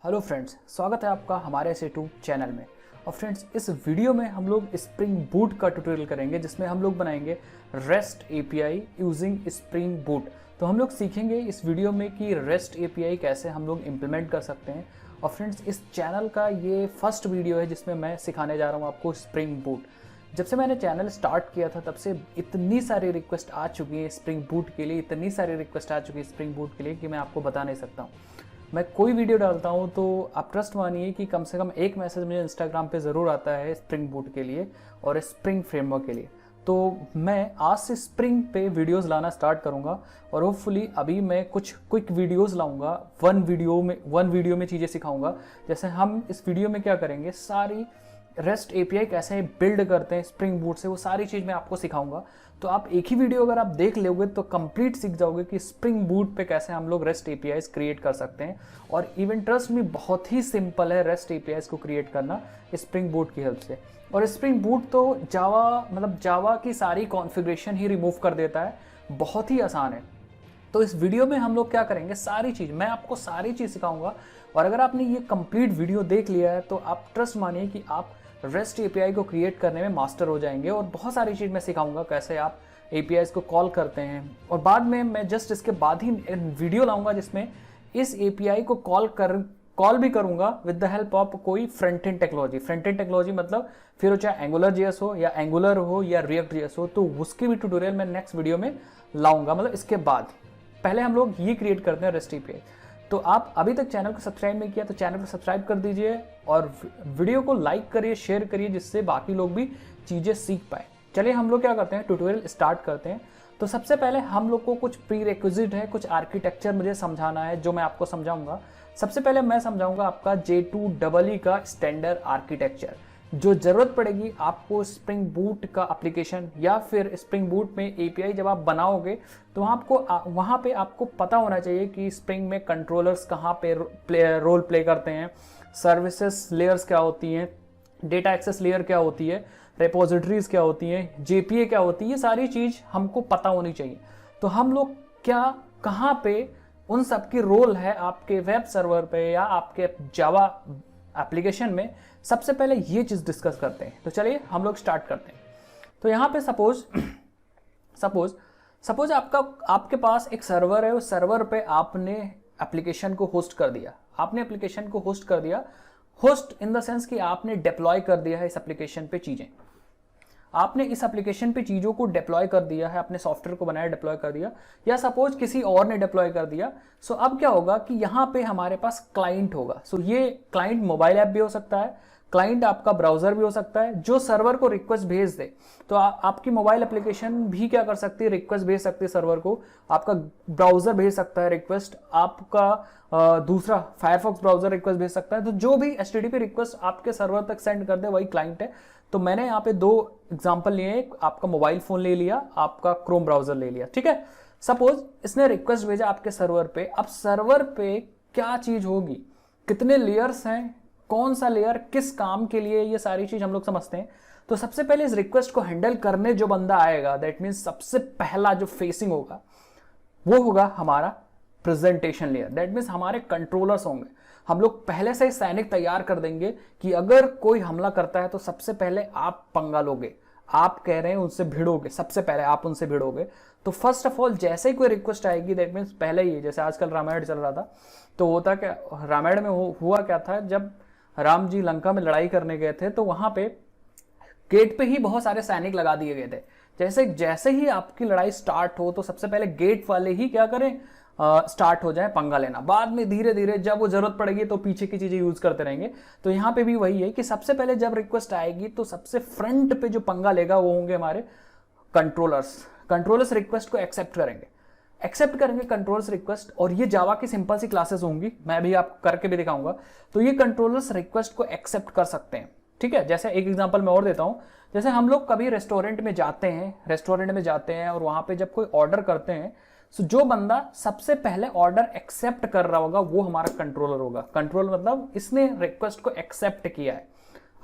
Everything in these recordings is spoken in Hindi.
हेलो फ्रेंड्स, स्वागत है आपका हमारे यूट्यूब चैनल में। और फ्रेंड्स, इस वीडियो में हम लोग स्प्रिंग बूट का ट्यूटोरियल करेंगे जिसमें हम लोग बनाएंगे rest API using spring boot. तो हम लोग सीखेंगे इस वीडियो में कि रेस्ट एपीआई कैसे हम लोग इम्प्लीमेंट कर सकते हैं। और फ्रेंड्स, इस चैनल का ये फर्स्ट वीडियो है जिसमें मैं सिखाने जा रहा हूँ आपको स्प्रिंग बूट। जब से मैंने चैनल स्टार्ट किया था तब से इतनी सारी रिक्वेस्ट आ चुकी है स्प्रिंग बूट के लिए, इतनी सारी रिक्वेस्ट आ चुकी है स्प्रिंग बूट के लिए कि मैं आपको बता नहीं सकता हूँ। मैं कोई वीडियो डालता हूँ तो आप ट्रस्ट मानिए कि कम से कम एक मैसेज मुझे इंस्टाग्राम पे ज़रूर आता है स्प्रिंग बूट के लिए और स्प्रिंग फ्रेमवर्क के लिए। तो मैं आज से स्प्रिंग पे वीडियोस लाना स्टार्ट करूँगा और होपफुली अभी मैं कुछ क्विक वीडियोस लाऊंगा। वन वीडियो में चीज़ें सिखाऊंगा। जैसे हम इस वीडियो में क्या करेंगे, सारी रेस्ट एपीआई कैसे बिल्ड करते हैं स्प्रिंग बूट से, वो सारी चीज़ मैं आपको सिखाऊंगा। तो आप एक ही वीडियो अगर आप देख लोगे तो कंप्लीट सीख जाओगे कि स्प्रिंग बूट पे कैसे हम लोग रेस्ट एपीआईज क्रिएट कर सकते हैं। और इवन ट्रस्ट में बहुत ही सिंपल है रेस्ट एपीआईज को क्रिएट करना स्प्रिंग बूट की हेल्प से। और स्प्रिंग बूट तो जावा की सारी कॉन्फ़िगरेशन ही रिमूव कर देता है, बहुत ही आसान है। तो इस वीडियो में हम लोग क्या करेंगे, सारी चीज़ मैं आपको सारी चीज़ सिखाऊंगा। और अगर आपने ये कंप्लीट वीडियो देख लिया है तो आप ट्रस्ट मानिए कि आप रेस्ट एपीआई को क्रिएट करने में मास्टर हो जाएंगे। और बहुत सारी चीज़ मैं सिखाऊंगा कैसे आप एपीआईज को कॉल करते हैं। और बाद में मैं जस्ट इसके बाद ही वीडियो लाऊंगा जिसमें इस एपीआई को कॉल भी करूंगा विद द हेल्प ऑफ कोई front end technology. Front end technology मतलब फिर वो चाहे एंगुलर जेएस हो या एंगुलर हो या रिएक्ट जेएस हो, तो उसकी भी ट्यूटोरियल मैं नेक्स्ट वीडियो में लाऊंगा। मतलब इसके बाद पहले हम लोग ये क्रिएट करते हैं रेस्ट एपीआई। तो आप अभी तक चैनल को सब्सक्राइब नहीं किया तो चैनल को सब्सक्राइब कर दीजिए और वीडियो को लाइक करिए, शेयर करिए, जिससे बाकी लोग भी चीज़ें सीख पाए। चलिए हम लोग क्या करते हैं, ट्यूटोरियल स्टार्ट करते हैं। तो सबसे पहले हम लोग को कुछ प्री रिक्विजिट है, कुछ आर्किटेक्चर मुझे समझाना है जो मैं आपको समझाऊंगा। सबसे पहले मैं समझाऊंगा आपका J2EE का स्टैंडर्ड आर्किटेक्चर। जो ज़रूरत पड़ेगी आपको स्प्रिंग बूट का एप्लीकेशन या फिर स्प्रिंग बूट में एपीआई जब आप बनाओगे तो वहाँ पे आपको पता होना चाहिए कि स्प्रिंग में कंट्रोलर्स कहाँ पे रोल प्ले करते हैं, सर्विसेज लेयर्स क्या होती हैं, डेटा एक्सेस लेयर क्या होती है, रेपोजिटरीज क्या होती हैं, जेपीए क्या होती है, ये सारी चीज़ हमको पता होनी चाहिए। तो हम लोग कहाँ पे उन सब की रोल है आपके वेब सर्वर पे या आपके जावा एप्लीकेशन में, सबसे पहले ये चीज़ डिस्कस करते हैं। तो चलिए हम लोग स्टार्ट करते हैं। तो यहाँ पे सपोज आपके पास एक सर्वर है, उस सर्वर पे आपने एप्लीकेशन को होस्ट कर दिया। होस्ट इन द सेंस कि आपने डिप्लॉय कर दिया है इस एप्लीकेशन पे चीज़ें। आपने इस एप्लीकेशन पे चीज़ों को डिप्लॉय कर दिया है, अपने सॉफ्टवेयर को बनाया, डिप्लॉय कर दिया, या सपोज किसी और ने डिप्लॉय कर दिया। सो अब क्या होगा कि यहाँ पे हमारे पास क्लाइंट होगा। सो ये क्लाइंट मोबाइल ऐप भी हो सकता है, क्लाइंट आपका ब्राउजर भी हो सकता है जो सर्वर को रिक्वेस्ट भेज दे। तो आपकी मोबाइल एप्लीकेशन भी क्या कर सकती है, रिक्वेस्ट भेज सकती है सर्वर को। आपका ब्राउजर भेज सकता है रिक्वेस्ट, आपका दूसरा फायरफॉक्स ब्राउजर रिक्वेस्ट भेज सकता है। तो जो भी एचटीटीपी रिक्वेस्ट आपके सर्वर तक सेंड कर दे वही क्लाइंट है। तो मैंने यहाँ पे दो एग्जांपल लिए हैं, आपका मोबाइल फोन ले लिया, आपका क्रोम ब्राउजर ले लिया, ठीक है। सपोज इसने रिक्वेस्ट भेजा आपके सर्वर पे। अब सर्वर पे क्या चीज होगी, कितने लेयर्स हैं, कौन सा लेयर किस काम के लिए, ये सारी चीज हम लोग समझते हैं। तो सबसे पहले इस रिक्वेस्ट को हैंडल करने जो बंदा आएगा, दैट मीन्स सबसे पहला जो फेसिंग होगा वो होगा हमारा प्रेजेंटेशन लेयर। दैट मीन्स हमारे कंट्रोलर्स होंगे। हम लोग पहले से ही सैनिक तैयार कर देंगे कि अगर कोई हमला करता है तो सबसे पहले आप पंगा लोगे, आप कह रहे हैं उनसे भिड़ोगे, सबसे पहले आप उनसे भिड़ोगे। तो फर्स्ट ऑफ ऑल जैसे ही कोई रिक्वेस्ट आएगी, दैट मीन्स पहले ही, जैसे आजकल रामायण चल रहा था, तो होता क्या, रामायण में हुआ क्या था, जब राम जी लंका में लड़ाई करने गए थे तो वहां पे गेट पे ही बहुत सारे सैनिक लगा दिए गए थे। जैसे ही आपकी लड़ाई स्टार्ट हो तो सबसे पहले गेट वाले ही क्या करें, स्टार्ट हो जाए पंगा लेना। बाद में धीरे धीरे जब वो जरूरत पड़ेगी तो पीछे की चीजें यूज करते रहेंगे। तो यहाँ पे भी वही है कि सबसे पहले जब रिक्वेस्ट आएगी तो सबसे फ्रंट पे जो पंगा लेगा वो होंगे हमारे कंट्रोलर्स रिक्वेस्ट को एक्सेप्ट करेंगे कंट्रोलर्स रिक्वेस्ट। और ये जावा की सिंपल सी क्लासेस होंगी, मैं भी आप करके भी दिखाऊंगा। तो ये कंट्रोलर्स रिक्वेस्ट को एक्सेप्ट कर सकते हैं, ठीक है। जैसे एक एग्जांपल मैं और देता हूं, जैसे हम लोग कभी रेस्टोरेंट में जाते हैं और वहां पे जब कोई ऑर्डर करते हैं, तो जो बंदा सबसे पहले ऑर्डर एक्सेप्ट कर रहा होगा वो हमारा कंट्रोलर होगा। कंट्रोल मतलब इसने रिक्वेस्ट को एक्सेप्ट किया है।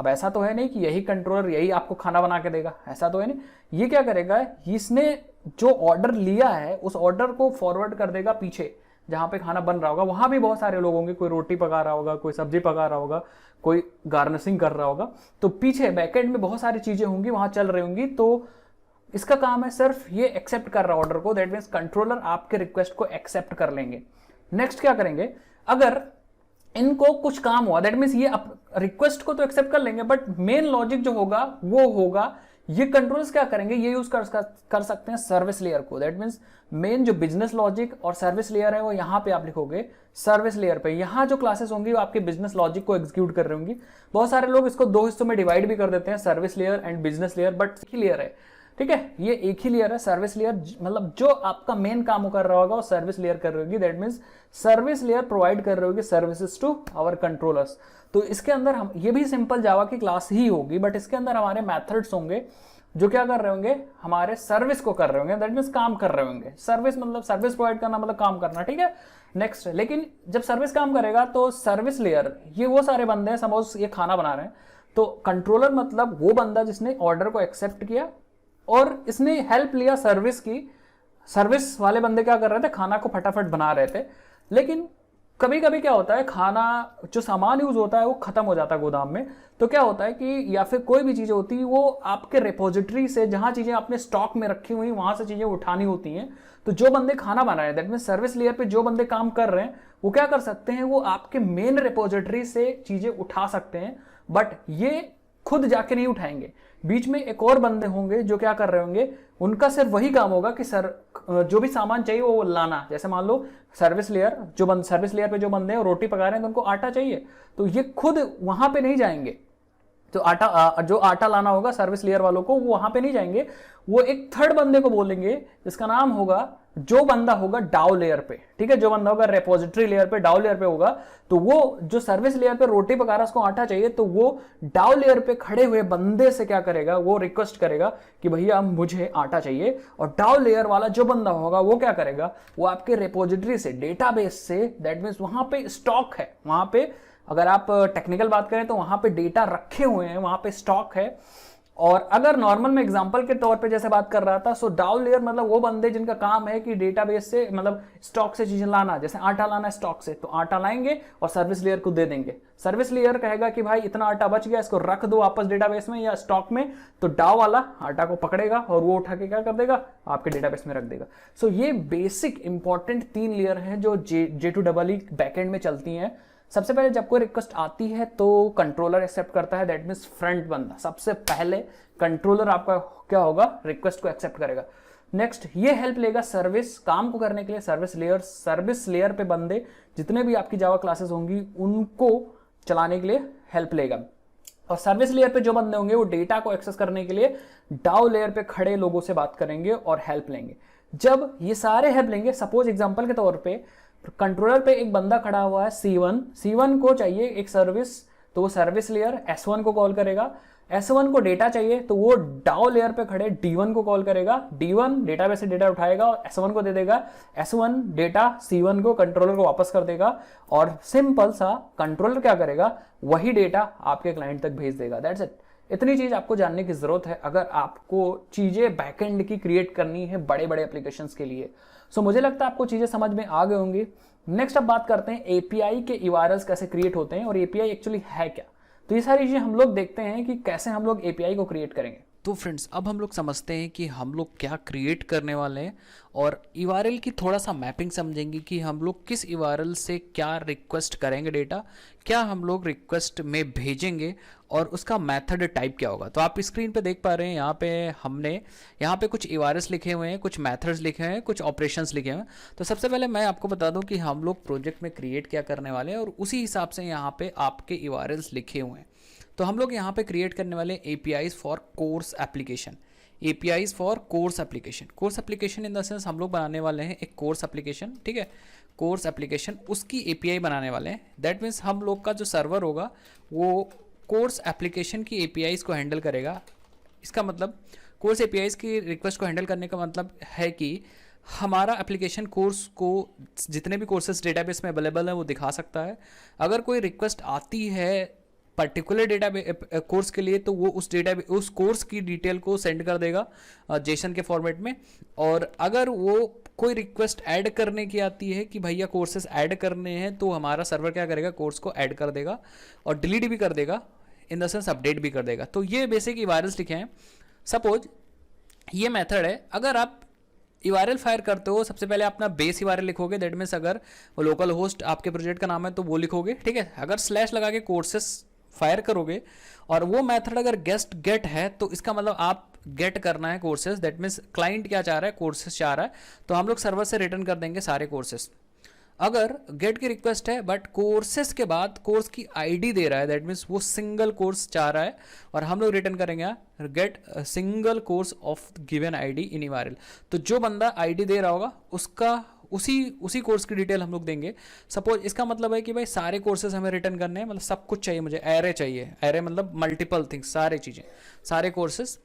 अब ऐसा तो है नहीं कि यही कंट्रोलर यही आपको खाना बना के देगा, ऐसा तो है नहीं। ये क्या करेगा, इसने जो ऑर्डर लिया है उस ऑर्डर को फॉरवर्ड कर देगा पीछे, जहाँ पे खाना बन रहा होगा वहाँ भी बहुत सारे लोग होंगे, कोई रोटी पका रहा होगा, कोई सब्जी पका रहा होगा, कोई गार्निशिंग कर रहा होगा, तो पीछे बैकएंड में बहुत सारी चीजें होंगी वहां चल रही होंगी। तो इसका काम है सिर्फ ये एक्सेप्ट कर रहा ऑर्डर को, दैट मीन्स कंट्रोलर आपके रिक्वेस्ट को एक्सेप्ट कर लेंगे। नेक्स्ट क्या करेंगे, अगर इनको कुछ काम हुआ दैट मीन्स ये रिक्वेस्ट को तो एक्सेप्ट कर लेंगे, बट मेन लॉजिक जो होगा वो होगा, ये कंट्रोल्स क्या करेंगे, ये यूज कर सकते हैं सर्विस लेयर को। दैट मीन्स मेन जो बिजनेस लॉजिक और सर्विस लेयर है वो यहां पे आप लिखोगे सर्विस लेयर पे। यहां जो क्लासेस होंगी वो आपके बिजनेस लॉजिक को एग्जीक्यूट कर रही होंगी। बहुत सारे लोग इसको दो हिस्सों में डिवाइड भी कर देते हैं, service layer and business layer, but एक ही लेयर है, ठीक है, ये एक ही लेयर है। सर्विस लेयर मतलब जो आपका मेन काम कर रहा होगा वो सर्विस लेयर कर रही होगी। That means service layer provide कर रही होगी सर्विसेज टू आवर कंट्रोलर्स। तो इसके अंदर हम ये भी सिंपल जावा की क्लास ही होगी, बट इसके अंदर हमारे मेथड्स होंगे जो क्या कर रहे होंगे, हमारे सर्विस को कर रहे होंगे, दैट मीन्स काम कर रहे होंगे। सर्विस मतलब सर्विस प्रोवाइड करना मतलब काम करना, ठीक है। नेक्स्ट, लेकिन जब सर्विस काम करेगा तो सर्विस लेयर ये वो सारे बंदे हैं, सपोज ये खाना बना रहे हैं, तो कंट्रोलर मतलब वो बंदा जिसने ऑर्डर को एक्सेप्ट किया और इसने हेल्प लिया सर्विस की। सर्विस वाले बंदे क्या कर रहे थे, खाना को फटाफट बना रहे थे, लेकिन कभी कभी क्या होता है, खाना जो सामान यूज होता है वो खत्म हो जाता है गोदाम में। तो क्या होता है कि या फिर कोई भी चीजें होती है वो आपके रिपोजिटरी से, जहां चीजें आपने स्टॉक में रखी हुई वहां से चीजें उठानी होती हैं। तो जो बंदे खाना बना रहे हैं, दैट मीन सर्विस लेयर पे जो बंदे काम कर रहे हैं, वो क्या कर सकते हैं, वो आपके मेन रिपोजिटरी से चीजें उठा सकते हैं, बट ये खुद जाके नहीं उठाएंगे। बीच में एक और बंदे होंगे जो क्या कर रहे होंगे, उनका सिर्फ वही काम होगा कि जो भी सामान चाहिए वो लाना। जैसे मान लो सर्विस लेयर सर्विस लेयर पे जो बंदे हैं रोटी पका रहे हैं तो उनको आटा चाहिए, तो ये खुद वहां पे नहीं जाएंगे। तो जो आटा लाना होगा सर्विस लेयर वालों को, वो वहां पे नहीं जाएंगे, वो एक थर्ड बंदे को बोलेंगे जिसका नाम होगा, जो बंदा होगा डाउ लेयर पे, ठीक है, जो बंदा होगा रेपोजिटरी लेयर पे, डाउ लेयर पे होगा। तो वो जो सर्विस लेयर पे रोटी पका रहा है उसको आटा चाहिए, तो वो डाउ लेयर पे खड़े हुए बंदे से क्या करेगा, वो रिक्वेस्ट करेगा कि भैया मुझे आटा चाहिए। और डाउ लेयर वाला जो बंदा होगा वो क्या करेगा, वो आपके रेपोजिटरी से, डेटाबेस से, दैट मीन्स वहां पे स्टॉक है, वहां पे अगर आप टेक्निकल बात करें तो वहां पे डेटा रखे हुए हैं, वहां पे स्टॉक है। और अगर नॉर्मल में एग्जांपल के तौर पे जैसे बात कर रहा था, सो डाउन लेयर मतलब वो बंदे जिनका काम है कि डेटाबेस से, मतलब स्टॉक से चीजें लाना, जैसे आटा लाना है स्टॉक से, तो आटा लाएंगे और सर्विस लेयर को दे देंगे। सर्विस लेयर कहेगा कि भाई इतना आटा बच गया, इसको रख दो वापस डेटाबेस में या स्टॉक में, तो डाउ वाला आटा को पकड़ेगा और वो उठा के क्या कर देगा, आपके डेटाबेस में रख देगा। सो ये बेसिक इंपॉर्टेंट 3 लेयर है जो J2EE बैकएंड में चलती हैं। सबसे पहले जब कोई रिक्वेस्ट आती है तो कंट्रोलर एक्सेप्ट करता है, दैट मीन्स फ्रंट बंदा सबसे पहले कंट्रोलर आपका क्या होगा, रिक्वेस्ट को एक्सेप्ट करेगा। नेक्स्ट ये हेल्प लेगा सर्विस काम को करने के लिए, सर्विस लेयर पे बंदे जितने भी आपकी जावा क्लासेस होंगी उनको चलाने के लिए हेल्प लेगा। और सर्विस लेयर पे जो बंदे होंगे वो डेटा को एक्सेस करने के लिए डाउ लेयर पे खड़े लोगों से बात करेंगे और हेल्प लेंगे। जब ये सारे हेल्प लेंगे, सपोज एग्जांपल के तौर पे कंट्रोलर पे एक बंदा खड़ा हुआ है C1 को चाहिए एक सर्विस, तो वो सर्विस लेयर S1 को कॉल करेगा। S1 को डेटा चाहिए तो वो डाउ लेयर पे खड़े D1 को कॉल करेगा, D1 डेटाबेस से डेटा उठाएगा और S1 को दे देगा, S1 डेटा C1 को कंट्रोलर को वापस कर देगा और सिंपल सा कंट्रोलर क्या करेगा, वही डेटा आपके क्लाइंट तक भेज देगा। That's it. इतनी चीज आपको जानने की जरूरत है अगर आपको चीजें बैकएंड की क्रिएट करनी है बड़े बड़े एप्लीकेशंस के लिए। सो मुझे लगता है आपको चीजें समझ में आ गई होंगी। नेक्स्ट अब बात करते हैं एपीआई के URLs कैसे क्रिएट होते हैं और एपीआई एक्चुअली है क्या। तो ये सारी चीजें हम लोग देखते हैं कि कैसे हम लोग एपीआई को क्रिएट करेंगे। तो फ्रेंड्स अब हम लोग समझते हैं कि हम लोग क्या क्रिएट करने वाले हैं और URL की थोड़ा सा मैपिंग समझेंगे कि हम लोग किस URL से क्या रिक्वेस्ट करेंगे डेटा, क्या हम लोग रिक्वेस्ट में भेजेंगे और उसका मेथड टाइप क्या होगा। तो आप स्क्रीन पे देख पा रहे हैं यहाँ पे हमने यहाँ पे कुछ URLs लिखे हुए हैं, कुछ मेथड्स लिखे हैं, कुछ ऑपरेशंस लिखे हुए हैं। तो सबसे पहले मैं आपको बता दूं कि हम लोग प्रोजेक्ट में क्रिएट क्या करने वाले हैं और उसी हिसाब से यहाँ पे आपके URLs लिखे हुए हैं। तो हम लोग यहाँ पे क्रिएट करने वाले APIs for course application, APIs for course application. Course application in the sense हम लोग बनाने वाले हैं एक कोर्स एप्लीकेशन, ठीक है, कोर्स एप्लीकेशन उसकी API बनाने वाले हैं। दैट मीन्स हम लोग का जो सर्वर होगा वो कोर्स एप्लीकेशन की APIs को हैंडल करेगा। इसका मतलब कोर्स APIs की रिक्वेस्ट को हैंडल करने का मतलब है कि हमारा एप्लीकेशन कोर्स को जितने भी कोर्सेज डेटाबेस में अवेलेबल है वो दिखा सकता है। अगर कोई रिक्वेस्ट आती है पर्टिकुलर डेटा कोर्स के लिए तो वो उस कोर्स की डिटेल को सेंड कर देगा जेसन के फॉर्मेट में। और अगर वो कोई रिक्वेस्ट ऐड करने की आती है कि भैया कोर्सेज ऐड करने हैं, तो हमारा सर्वर क्या करेगा, कोर्स को ऐड कर देगा और डिलीट भी कर देगा, इन द सेंस अपडेट भी कर देगा। तो ये बेसिक URLs लिखे हैं। सपोज ये मेथड है, अगर आप URL फायर करते हो, सबसे पहले अपना बेस URL लिखोगे, दैट मीन्स अगर वो लोकल होस्ट आपके प्रोजेक्ट का नाम है तो वो लिखोगे, ठीक है। अगर स्लैश लगा के कोर्सेस फायर करोगे और वो मेथड अगर गेट है तो इसका मतलब आप गेट करना है कोर्सेज, दैट मीन्स क्लाइंट क्या चाह रहा है, कोर्सेज चाह रहा है, तो हम लोग सर्वर से रिटर्न कर देंगे सारे कोर्सेज। अगर गेट की रिक्वेस्ट है बट कोर्सेज के बाद कोर्स की आईडी दे रहा है, दैट मीन्स वो सिंगल कोर्स चाह रहा है, और हम लोग रिटर्न करेंगे get single course of given ID in URL। तो जो बंदा आईडी दे रहा होगा उसका उसी कोर्स की डिटेल हम लोग देंगे। सपोज इसका मतलब है कि भाई सारे कोर्सेज हमें रिटर्न करने हैं, मतलब सब कुछ चाहिए मुझे, एरे चाहिए, एरे मतलब मल्टीपल थिंग्स, सारे चीज़ें, सारे कोर्सेज।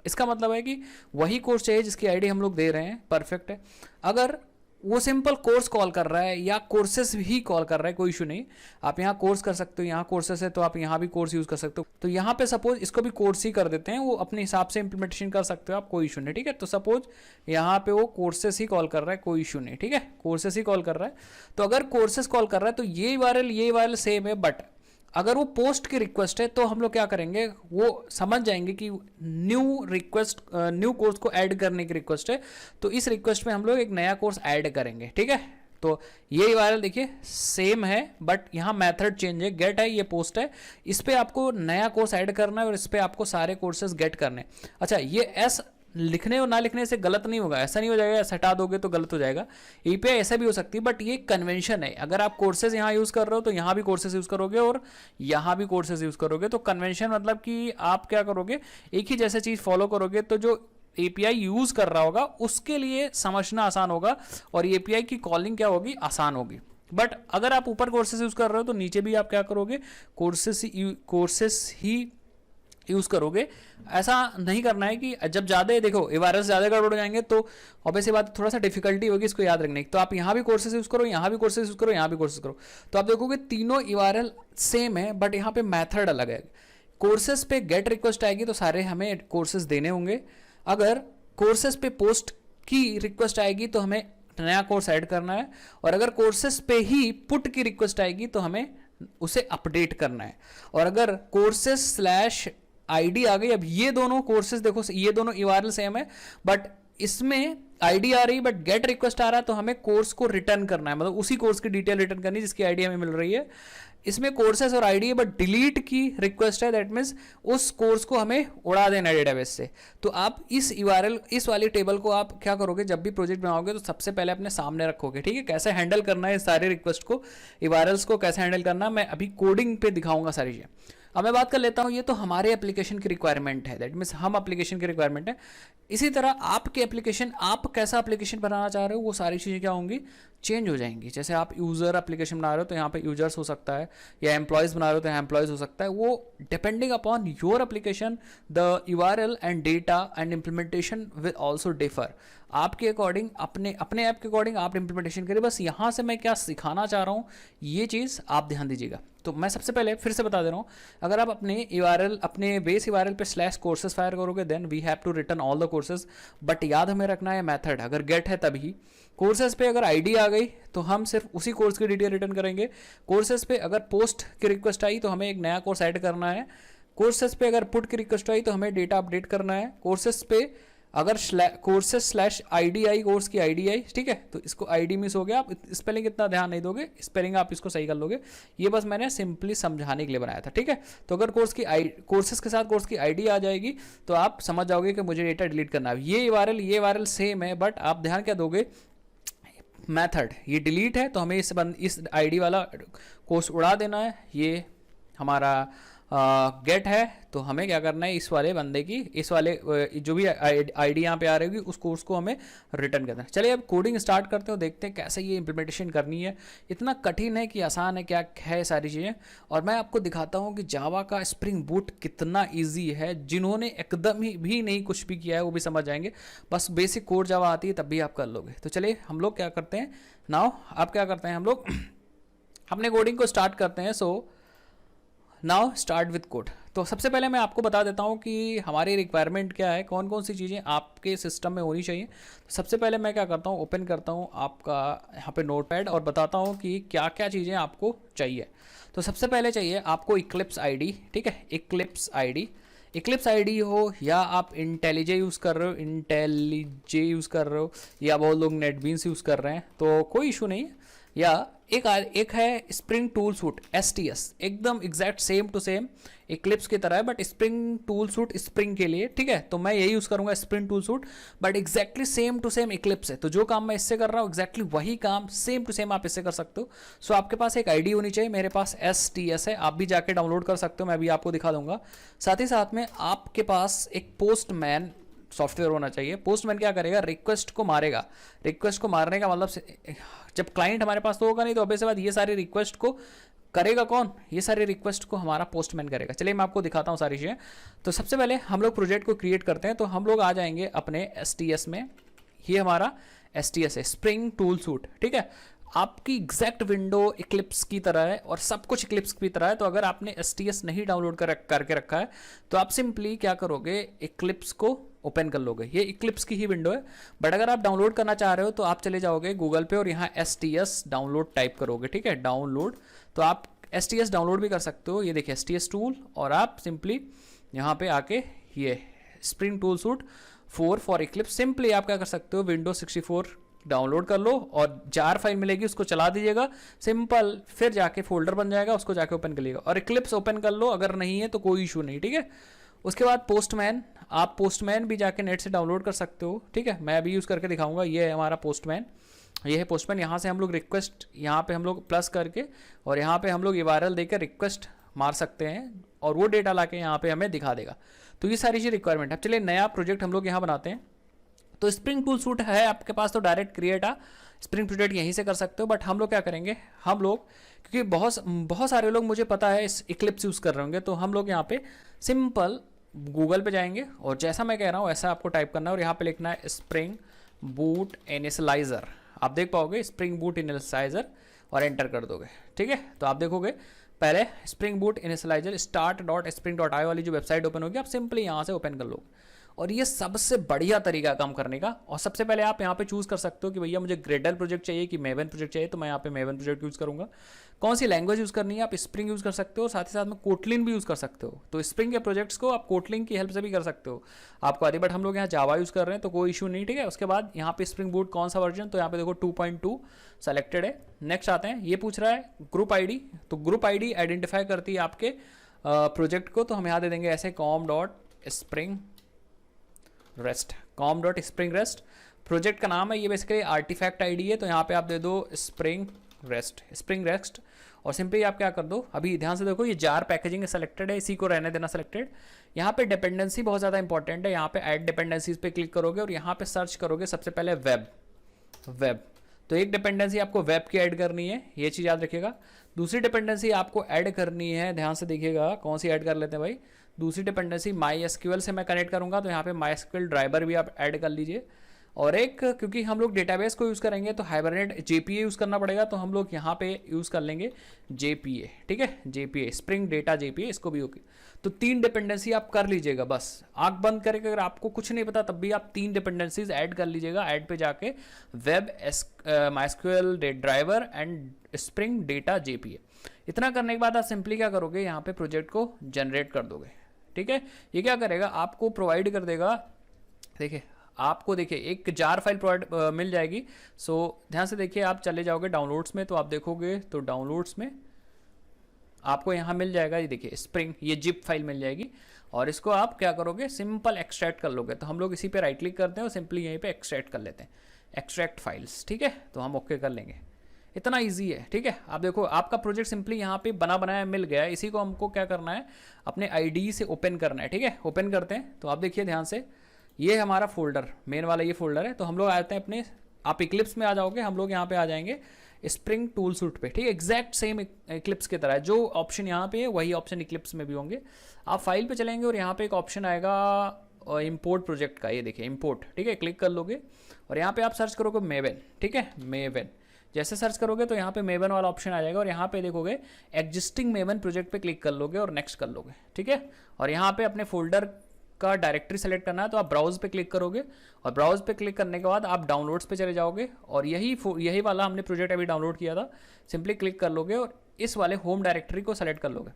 इसका मतलब है कि वही कोर्स चाहिए जिसकी आईडी हम लोग दे रहे हैं, परफेक्ट है। अगर वो सिंपल कोर्स कॉल कर रहा है या कोर्सेस ही कॉल कर रहा है, कोई इशू नहीं, आप यहाँ कोर्स कर सकते हो, यहाँ कोर्सेस है तो आप यहाँ भी कोर्स यूज़ कर सकते हो। तो यहाँ पे सपोज इसको भी कोर्स ही कर देते हैं, वो अपने हिसाब से इंप्लीमेंटेशन कर सकते हो आप, कोई इशू नहीं, ठीक है। तो सपोज यहाँ पे वो कोर्सेस ही कॉल कर रहा है, कोई इशू नहीं, ठीक है, कोर्सेस ही कॉल कर रहा है। तो अगर कोर्सेस कॉल कर रहा है तो ये URL सेम है, बट अगर वो पोस्ट की रिक्वेस्ट है तो हम लोग क्या करेंगे, वो समझ जाएंगे कि न्यू कोर्स को ऐड करने की रिक्वेस्ट है, तो इस रिक्वेस्ट में हम लोग एक नया कोर्स ऐड करेंगे, ठीक है। तो ये URL देखिए सेम है, बट यहाँ मेथड चेंज है, गेट है, ये पोस्ट है, इस पर आपको नया कोर्स ऐड करना है और इस पर आपको सारे कोर्सेज गेट करने। अच्छा, ये एस लिखने और ना लिखने से गलत नहीं होगा, ऐसा नहीं हो जाएगा, ऐसा हटा दोगे तो गलत हो जाएगा। API ऐसा भी हो सकती है, बट ये कन्वेंशन है। अगर आप कोर्सेज यहाँ यूज़ कर रहे हो तो यहाँ भी कोर्सेज यूज़ करोगे और यहाँ भी कोर्सेज यूज़ करोगे। तो कन्वेंशन मतलब कि आप क्या करोगे, एक ही जैसे चीज़ फॉलो करोगे, तो जो API यूज़ कर रहा होगा उसके लिए समझना आसान होगा और API की कॉलिंग क्या होगी, आसान होगी। बट अगर आप ऊपर कोर्सेज यूज़ कर रहे हो तो नीचे भी आप क्या करोगे, कोर्सेस ही यूज़ करोगे। ऐसा नहीं करना है कि जब ज़्यादा देखो URL ज़्यादा गड़बड़ हो जाएंगे तो ऑब्वियसली बात थोड़ा सा डिफिकल्टी होगी इसको याद रखने की। तो आप यहाँ भी कोर्सेज यूज़ करो, यहाँ भी कोर्सेज यूज़ करो, यहाँ भी कोर्सेज करो, तो आप देखोगे तीनों URL सेम है, बट यहाँ पे मेथड अलग है। कोर्सेज पे गेट रिक्वेस्ट आएगी तो सारे हमें कोर्सेज देने होंगे। अगर कोर्सेज पे पोस्ट की रिक्वेस्ट आएगी तो हमें नया कोर्स ऐड करना है, और अगर कोर्सेज पे ही पुट की रिक्वेस्ट आएगी तो हमें उसे अपडेट करना है। और अगर कोर्सेज स्लैश आईडी आ गई, अब ये दोनों कोर्सेज देखो, ये दोनों URL सेम है, बट इसमें आईडी आ रही बट गेट रिक्वेस्ट आ रहा है, तो हमें कोर्स को रिटर्न करना है, मतलब उसी कोर्स की डिटेल रिटर्न करनी है जिसकी आईडी हमें मिल रही है। इसमें कोर्सेज और आईडी है बट डिलीट की रिक्वेस्ट है, दैट मीन्स उस कोर्स को हमें उड़ा देना है डेटाबेस से। तो आप इस URL, इस वाली टेबल को आप क्या करोगे, जब भी प्रोजेक्ट बनाओगे तो सबसे पहले अपने सामने रखोगे, ठीक है। कैसे हैंडल करना है सारे रिक्वेस्ट को, URLs को कैसे हैंडल करना, मैं अभी कोडिंग पे दिखाऊंगा सारी चीज़ें। अब मैं बात कर लेता हूँ, ये तो हमारे एप्लीकेशन की रिक्वायरमेंट है, दैट मीन्स हम एप्लीकेशन की रिक्वायरमेंट है। इसी तरह आपके एप्लीकेशन, आप कैसा एप्लीकेशन बनाना चाह रहे हो, वो सारी चीज़ें क्या होंगी, चेंज हो जाएंगी। जैसे आप यूज़र एप्लीकेशन बना रहे हो तो यहाँ पे यूजर्स हो सकता है, या एम्प्लॉयज़ बना रहे हो तो एम्प्लॉयज़ हो सकता है। वो depending upon your application the URL and data and implementation will also differ. आपके अकॉर्डिंग, अपने ऐप के अकॉर्डिंग आप इम्प्लीमेंटेशन करिए। बस यहाँ से मैं क्या सिखाना चाह रहा हूँ ये चीज़ आप ध्यान दीजिएगा। तो मैं सबसे पहले फिर से बता दे रहा हूँ, अगर आप अपने बेस URL पे स्लैश कोर्सेज फायर करोगे then we have to return all the courses, but याद हमें रखना है मेथड, अगर गेट है तभी। कोर्सेज पे अगर आईडी आ गई तो हम सिर्फ उसी कोर्स की डिटेल रिटर्न करेंगे। कोर्सेज पे अगर पोस्ट की रिक्वेस्ट आई तो हमें एक नया कोर्स ऐड करना है। कोर्सेज पे अगर पुट की रिक्वेस्ट आई तो हमें डेटा अपडेट करना है। कोर्सेज पे अगर courses slash ID I, course की आईडी आई, ठीक है, तो इसको आईडी मिस हो गया, आप स्पेलिंग इतना ध्यान नहीं दोगे, स्पेलिंग आप इसको सही कर लोगे। ये बस मैंने सिंपली समझाने के लिए बनाया था, ठीक है। तो अगर कोर्सेज के साथ कोर्स की आईडी आ जाएगी तो आप समझ जाओगे कि मुझे डेटा डिलीट करना है। ये URL सेम है, बट आप ध्यान क्या दोगे, मेथड ये डिलीट है तो हमें इस आईडी वाला कोर्स उड़ा देना है। ये हमारा गेट है तो हमें क्या करना है, इस वाले बंदे की, इस वाले जो भी आईडी यहाँ पे आ रही होगी उस कोर्स को हमें रिटर्न करना है। चलिए अब कोडिंग स्टार्ट करते हो, देखते हैं कैसे ये इंप्लीमेंटेशन करनी है। इतना कठिन है कि आसान है, क्या है सारी चीज़ें। और मैं आपको दिखाता हूँ कि जावा का स्प्रिंग बूट कितना ईजी है। जिन्होंने एकदम ही भी नहीं कुछ भी किया है वो भी समझ जाएंगे, बस बेसिक कोड जावा आती है तब भी आप कर लोगे। तो चलिए हम लोग क्या करते हैं नाउ, आप क्या करते हैं, हम लोग अपने कोडिंग को स्टार्ट करते हैं। So now start with code. तो सबसे पहले मैं आपको बता देता हूँ कि हमारी रिक्वायरमेंट क्या है, कौन कौन सी चीज़ें आपके सिस्टम में होनी चाहिए। तो सबसे पहले मैं क्या करता हूँ, ओपन करता हूँ आपका यहाँ पे नोटपैड और बताता हूँ कि क्या क्या चीज़ें आपको चाहिए। तो सबसे पहले चाहिए आपको इक्लिप्स आईडी, ठीक है, इक्लिप्स आईडी हो, या आप इंटेलिजे यूज़ कर रहे हो, या बहुत लोग नेटबीन्स यूज़ कर रहे हैं, तो कोई इशू नहीं है। या एक है स्प्रिंग टूल सूट STS, एकदम exact same to same Eclipse की तरह है, but Spring Tool Suite Spring के लिए, ठीक है। तो मैं यही यूज़ करूंगा Spring Tool Suite, but exactly same to same Eclipse है। तो जो काम मैं इससे कर रहा हूँ एग्जैक्टली वही काम सेम टू सेम आप इससे कर सकते हो। सो आपके पास एक आईडी होनी चाहिए। मेरे पास STS है, आप भी जाके डाउनलोड कर सकते हो, मैं भी आपको दिखा दूंगा। साथ ही साथ में आपके पास एक पोस्टमैन सॉफ्टवेयर होना चाहिए। पोस्टमैन क्या करेगा, रिक्वेस्ट को मारेगा। रिक्वेस्ट को मारने का मतलब जब क्लाइंट हमारे पास तो होगा नहीं, तो ऑब्वियस बात ये सारी रिक्वेस्ट को करेगा कौन, ये सारी रिक्वेस्ट को हमारा पोस्टमैन करेगा। चलिए मैं आपको दिखाता हूँ सारी चीज़ें। तो सबसे पहले हम लोग प्रोजेक्ट को क्रिएट करते हैं। तो हम लोग आ जाएंगे अपने STS में। ये हमारा STS है, स्प्रिंग टूल सूट, ठीक है। आपकी एग्जैक्ट विंडो इक्लिप्स की तरह है और सब कुछ इक्लिप्स की तरह है। तो अगर आपने STS नहीं डाउनलोड करके रखा है तो आप सिंपली क्या करोगे, इक्लिप्स को ओपन कर लोगे। ये इक्लिप्स की ही विंडो है, बट अगर आप डाउनलोड करना चाह रहे हो तो आप चले जाओगे गूगल पे और यहाँ STS डाउनलोड टाइप करोगे, ठीक है, डाउनलोड। तो आप STS डाउनलोड भी कर सकते हो। ये देखिए STS टूल, और आप सिंपली यहाँ पे आके ये spring Tool suit 4 for Eclipse, simply आप क्या कर सकते हो, विंडोज 64 डाउनलोड कर लो और जार फाइल मिलेगी, उसको चला दीजिएगा, सिंपल। फिर जाके फोल्डर बन जाएगा, उसको जाके ओपन कर लीजिएगा और इक्लिप्स ओपन कर लो। अगर नहीं है तो कोई इशू नहीं, ठीक है। उसके बाद पोस्टमैन, आप पोस्टमैन भी जाके नेट से डाउनलोड कर सकते हो, ठीक है। मैं अभी यूज़ करके दिखाऊंगा। ये है हमारा पोस्टमैन, ये है पोस्टमैन। यहाँ से हम लोग रिक्वेस्ट, यहाँ पे हम लोग प्लस करके और यहाँ पे हम लोग URL देकर रिक्वेस्ट मार सकते हैं और वो डेटा लाके यहाँ पे हमें दिखा देगा। तो ये सारी चीज़ रिक्वायरमेंट है। अब चलिए नया प्रोजेक्ट हम लोग यहाँ बनाते हैं। तो स्प्रिंग टूल सूट है आपके पास तो डायरेक्ट क्रिएट स्प्रिंग प्रोजेक्ट यहीं से कर सकते हो, बट हम लोग क्या करेंगे, हम लोग क्योंकि बहुत सारे लोग मुझे पता है इस इक्लिप्स यूज़ कर रहे होंगे, तो हम लोग यहाँ पे सिंपल गूगल पे जाएंगे और जैसा मैं कह रहा हूँ ऐसा आपको टाइप करना है और यहाँ पे लिखना है स्प्रिंग बूट इनिशियलाइजर। आप देख पाओगे स्प्रिंग बूट इनिशियलाइजर और एंटर कर दोगे, ठीक है। तो आप देखोगे पहले स्प्रिंग बूट इनिशियलाइजर start.spring.io वाली जो वेबसाइट ओपन होगी, आप सिंपली यहाँ से ओपन कर लोगे और ये सबसे बढ़िया तरीका काम करने का। और सबसे पहले आप यहाँ पे चूज़ कर सकते हो कि भैया मुझे ग्रेडल प्रोजेक्ट चाहिए कि मेवन प्रोजेक्ट चाहिए, तो मैं यहाँ पे मेवन प्रोजेक्ट यूज़ करूँगा। कौन सी लैंग्वेज यूज़ करनी है, आप स्प्रिंग यूज़ कर सकते हो, साथ ही साथ में कोटलिन भी यूज़ कर सकते हो। तो स्प्रिंग के प्रोजेक्ट्स को आप कोटलिन की हेल्प से भी कर सकते हो, आपको आदि, बट हम लोग यहाँ जावा यूज़ कर रहे हैं तो कोई इशू नहीं, ठीक है। उसके बाद यहाँ पे स्प्रिंग बूट कौन सा वर्जन, तो यहाँ पे देखो 2.2 सेलेक्टेड है। नेक्स्ट आते हैं, ये पूछ रहा है ग्रुप ID। तो ग्रुप ID आइडेंटिफाई करती है आपके प्रोजेक्ट को, तो हम यहाँ दे देंगे ऐसे com.spring rest। प्रोजेक्ट का नाम है, ये बेसिकली आर्टिफैक्ट आईडी है, तो यहाँ पे आप दे दो स्प्रिंग रेस्ट और सिंपली आप क्या कर दो, अभी ध्यान से देखो ये जार पैकेजिंग सेलेक्टेड है, इसी को रहने देना सेलेक्टेड। यहाँ पे डिपेंडेंसी बहुत ज़्यादा इंपॉर्टेंट है, यहाँ पे ऐड डिपेंडेंसीज पे क्लिक करोगे और यहाँ पे सर्च करोगे सबसे पहले वेब। तो एक डिपेंडेंसी आपको वेब की ऐड करनी है, ये चीज़ याद रखिएगा। दूसरी डिपेंडेंसी आपको ऐड करनी है, ध्यान से देखिएगा कौन सी ऐड कर लेते हैं भाई। दूसरी डिपेंडेंसी MySQL से मैं कनेक्ट करूँगा, तो यहाँ पे MySQL ड्राइवर भी आप ऐड कर लीजिए। और एक, क्योंकि हम लोग डेटाबेस को यूज़ करेंगे तो हाइबरनेट JPA यूज़ करना पड़ेगा, तो हम लोग यहाँ पे यूज़ कर लेंगे JPA, ठीक है, JPA स्प्रिंग डेटा JPA, इसको भी ओके। तो 3 डिपेंडेंसी आप कर लीजिएगा, बस आंख बंद करके, अगर आपको कुछ नहीं पता तब भी आप 3 डिपेंडेंसीज ऐड कर लीजिएगा। ऐड पे जाके web MySQL driver and spring data JPA। इतना करने के बाद आप सिंपली क्या करोगे, यहाँ पे प्रोजेक्ट को जनरेट कर दोगे, ठीक है। ये क्या करेगा, आपको प्रोवाइड कर देगा, देखिए आपको देखिए एक जार फाइल प्रोवाइड मिल जाएगी। सो ध्यान से देखिए, आप चले जाओगे डाउनलोड्स में, तो आप देखोगे तो डाउनलोड्स में आपको यहाँ मिल जाएगा, ये देखिए स्प्रिंग, ये जिप फाइल मिल जाएगी और इसको आप क्या करोगे, सिंपल एक्सट्रैक्ट कर लोगे। तो हम लोग इसी पे राइट क्लिक करते हैं और सिंपली यहीं पे एक्सट्रैक्ट कर लेते हैं, एक्सट्रैक्ट फाइल्स, ठीक है। तो हम ओके कर लेंगे, इतना इजी है, ठीक है। आप देखो आपका प्रोजेक्ट सिंपली यहाँ पे बना बनाया मिल गया, इसी को हमको क्या करना है, अपने ID से ओपन करना है, ठीक है। ओपन करते हैं, तो आप देखिए ध्यान से, ये हमारा फोल्डर, मेन वाला ये फोल्डर है। तो हम लोग आते हैं अपने, आप इक्लिप्स में आ जाओगे, हम लोग यहाँ पे आ जाएंगे स्प्रिंग टूल सूट पे, ठीक है। एग्जैक्ट सेम इक्लिप्स की तरह जो ऑप्शन यहाँ पे है वही ऑप्शन इक्लिप्स में भी होंगे। आप फाइल पे चलेंगे और यहाँ पे एक ऑप्शन आएगा इंपोर्ट प्रोजेक्ट का, ये देखिए इंपोर्ट, ठीक है, क्लिक कर लोगे और यहाँ पे आप सर्च करोगे मेवन, ठीक है, मेवन। जैसे सर्च करोगे तो यहाँ पे मेवन वाला ऑप्शन आ जाएगा और यहाँ पे देखोगे एग्जिस्टिंग मेवन प्रोजेक्ट पे क्लिक कर लोगे और नेक्स्ट कर लोगे, ठीक है। और यहाँ पे अपने फोल्डर का डायरेक्टरी सेलेक्ट करना है तो आप ब्राउज पे क्लिक करोगे और ब्राउज पे क्लिक करने के बाद आप डाउनलोड्स पे चले जाओगे और यही वाला हमने प्रोजेक्ट अभी डाउनलोड किया था, सिंपली क्लिक कर लोगे और इस वाले होम डायरेक्टरी को सेलेक्ट कर लोगे।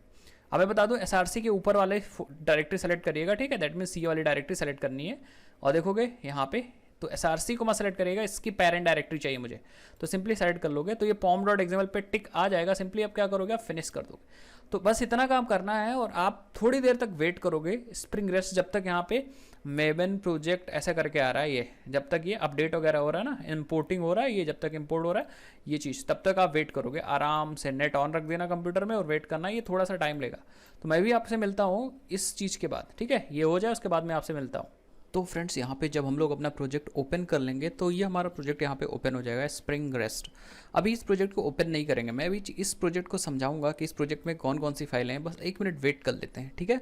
अब मैं बता दूं एसआरसी के ऊपर वाले डायरेक्टरी सेलेक्ट करिएगा, ठीक है, दैट मीन सी वाली डायरेक्टरी सेलेक्ट करनी है और देखोगे यहाँ पे तो एसआरसी को मैं सेलेक्ट करिएगा, इसकी पेरेंट डायरेक्टरी चाहिए मुझे, तो सिंपली सेलेक्ट कर लोगे तो ये pom.xml पे टिक आ जाएगा। सिंपली अब क्या करोगे, आप फिनिश कर दोगे। तो बस इतना काम करना है और आप थोड़ी देर तक वेट करोगे स्प्रिंग रेस्ट जब तक यहाँ पे मेवन प्रोजेक्ट ऐसा करके आ रहा है, ये जब तक ये अपडेट वगैरह हो रहा है ना, इंपोर्टिंग हो रहा है, ये जब तक इंपोर्ट हो रहा है ये चीज़, तब तक आप वेट करोगे। आराम से नेट ऑन रख देना कंप्यूटर में और वेट करना, ये थोड़ा सा टाइम लेगा। तो मैं भी आपसे मिलता हूँ इस चीज़ के बाद, ठीक है, ये हो जाए उसके बाद मैं आपसे मिलता हूँ। तो फ्रेंड्स यहाँ पे जब हम लोग अपना प्रोजेक्ट ओपन कर लेंगे तो ये हमारा प्रोजेक्ट यहाँ पे ओपन हो जाएगा, स्प्रिंग रेस्ट। अभी इस प्रोजेक्ट को ओपन नहीं करेंगे, मैं अभी इस प्रोजेक्ट को समझाऊंगा कि इस प्रोजेक्ट में कौन कौन सी फाइलें हैं। बस 1 मिनट वेट कर लेते हैं, ठीक है।